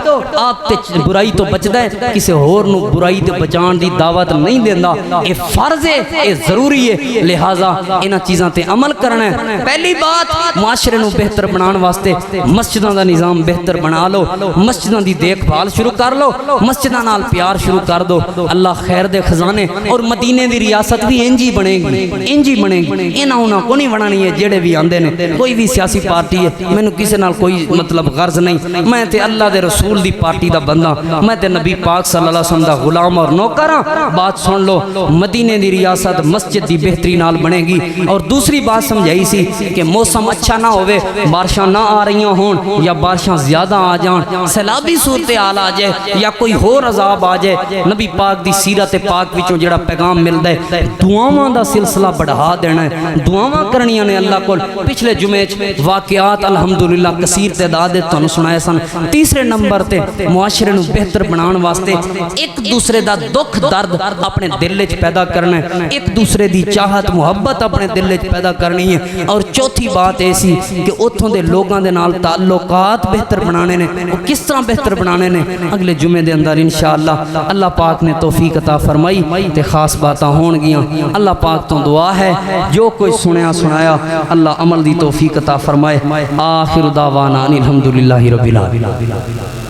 آپ تے برائی تو بچدا ہے، کسے ہور نو برائی تے بچان دی دعوت نہیں دیندا۔ اے فرض ہے، اے ضروری ہے، لہذا انہاں چیزاں تے عمل کرنا ہے۔ پہلی بات معاشرے نو بہتر بنان واسطے مسجداں دا نظام بہتر بنا لو، مسجداں دی دیکھ بھال شروع کر لو، مسجداں نال پیار شروع کر دو، اللہ خیر دے خزانے۔ اور مدینے دی ریاست بھی انجی بنے گی، انجی بنے گی، انہاں انہاں کو نہیں بنانی ہے جڑے بھی آندے نے، کوئی بھی سیاسی پارٹی ہے، مینوں کسے نال کوئی مطلب غرض نہیں، میں تے اللہ دے رسول دی پارٹی دا بندہ، میں تے نبی پاک صلی اللہ علیہ وسلم دا غلام اور نوکر ہاں۔ بات سن لو، مدینے دی ریاست مسجد دی بہتری نال بنے گی۔ اور دوسری بات سمجھائی سی کہ موسم اچھا نہ ہوئے، بارشاں نہ آ رہی ہون یا بارشاں زیادہ آ جان، سیلابی صورتحال آ جائے یا کوئی اور عذاب آ جائے، نبی پاک دی سیرت پاک وچوں جڑا پیغام ملدا ہے، دعاواں دا سلسلہ بڑھا دینا ہے، دعاواں کرنیاں نے اللہ کول۔ پچھلے جمعے واقعات الحمدللہ کثیر تعداد دے تانوں سنائے سن۔ تیسرے نمبر تے معاشرے نو بہتر بنان واسطے ایک دوسرے دا دکھ درد اپنے دل وچ پیدا کرنا ہے، ایک دوسرے دی چاہت محبت اپنے دل وچ پیدا کرنی ہے۔ اور چوتھی بات ایسی کہ اتھوں دے لوگاں دے نال تعلقات بہتر بنانے نے، وہ کس طرح بہتر بنانے نے اگلے جمعے دے اندر انشاءاللہ اللہ پاک نے توفیق عطا فرمائی تے خاص باتاں ہون گیاں۔ اللہ پاک تو دعا ہے جو کوئی سنیا سنایا اللہ عمل دی توفیق عطا فرمائے۔ آخر دعوانا الحمدللہ رب العالمین۔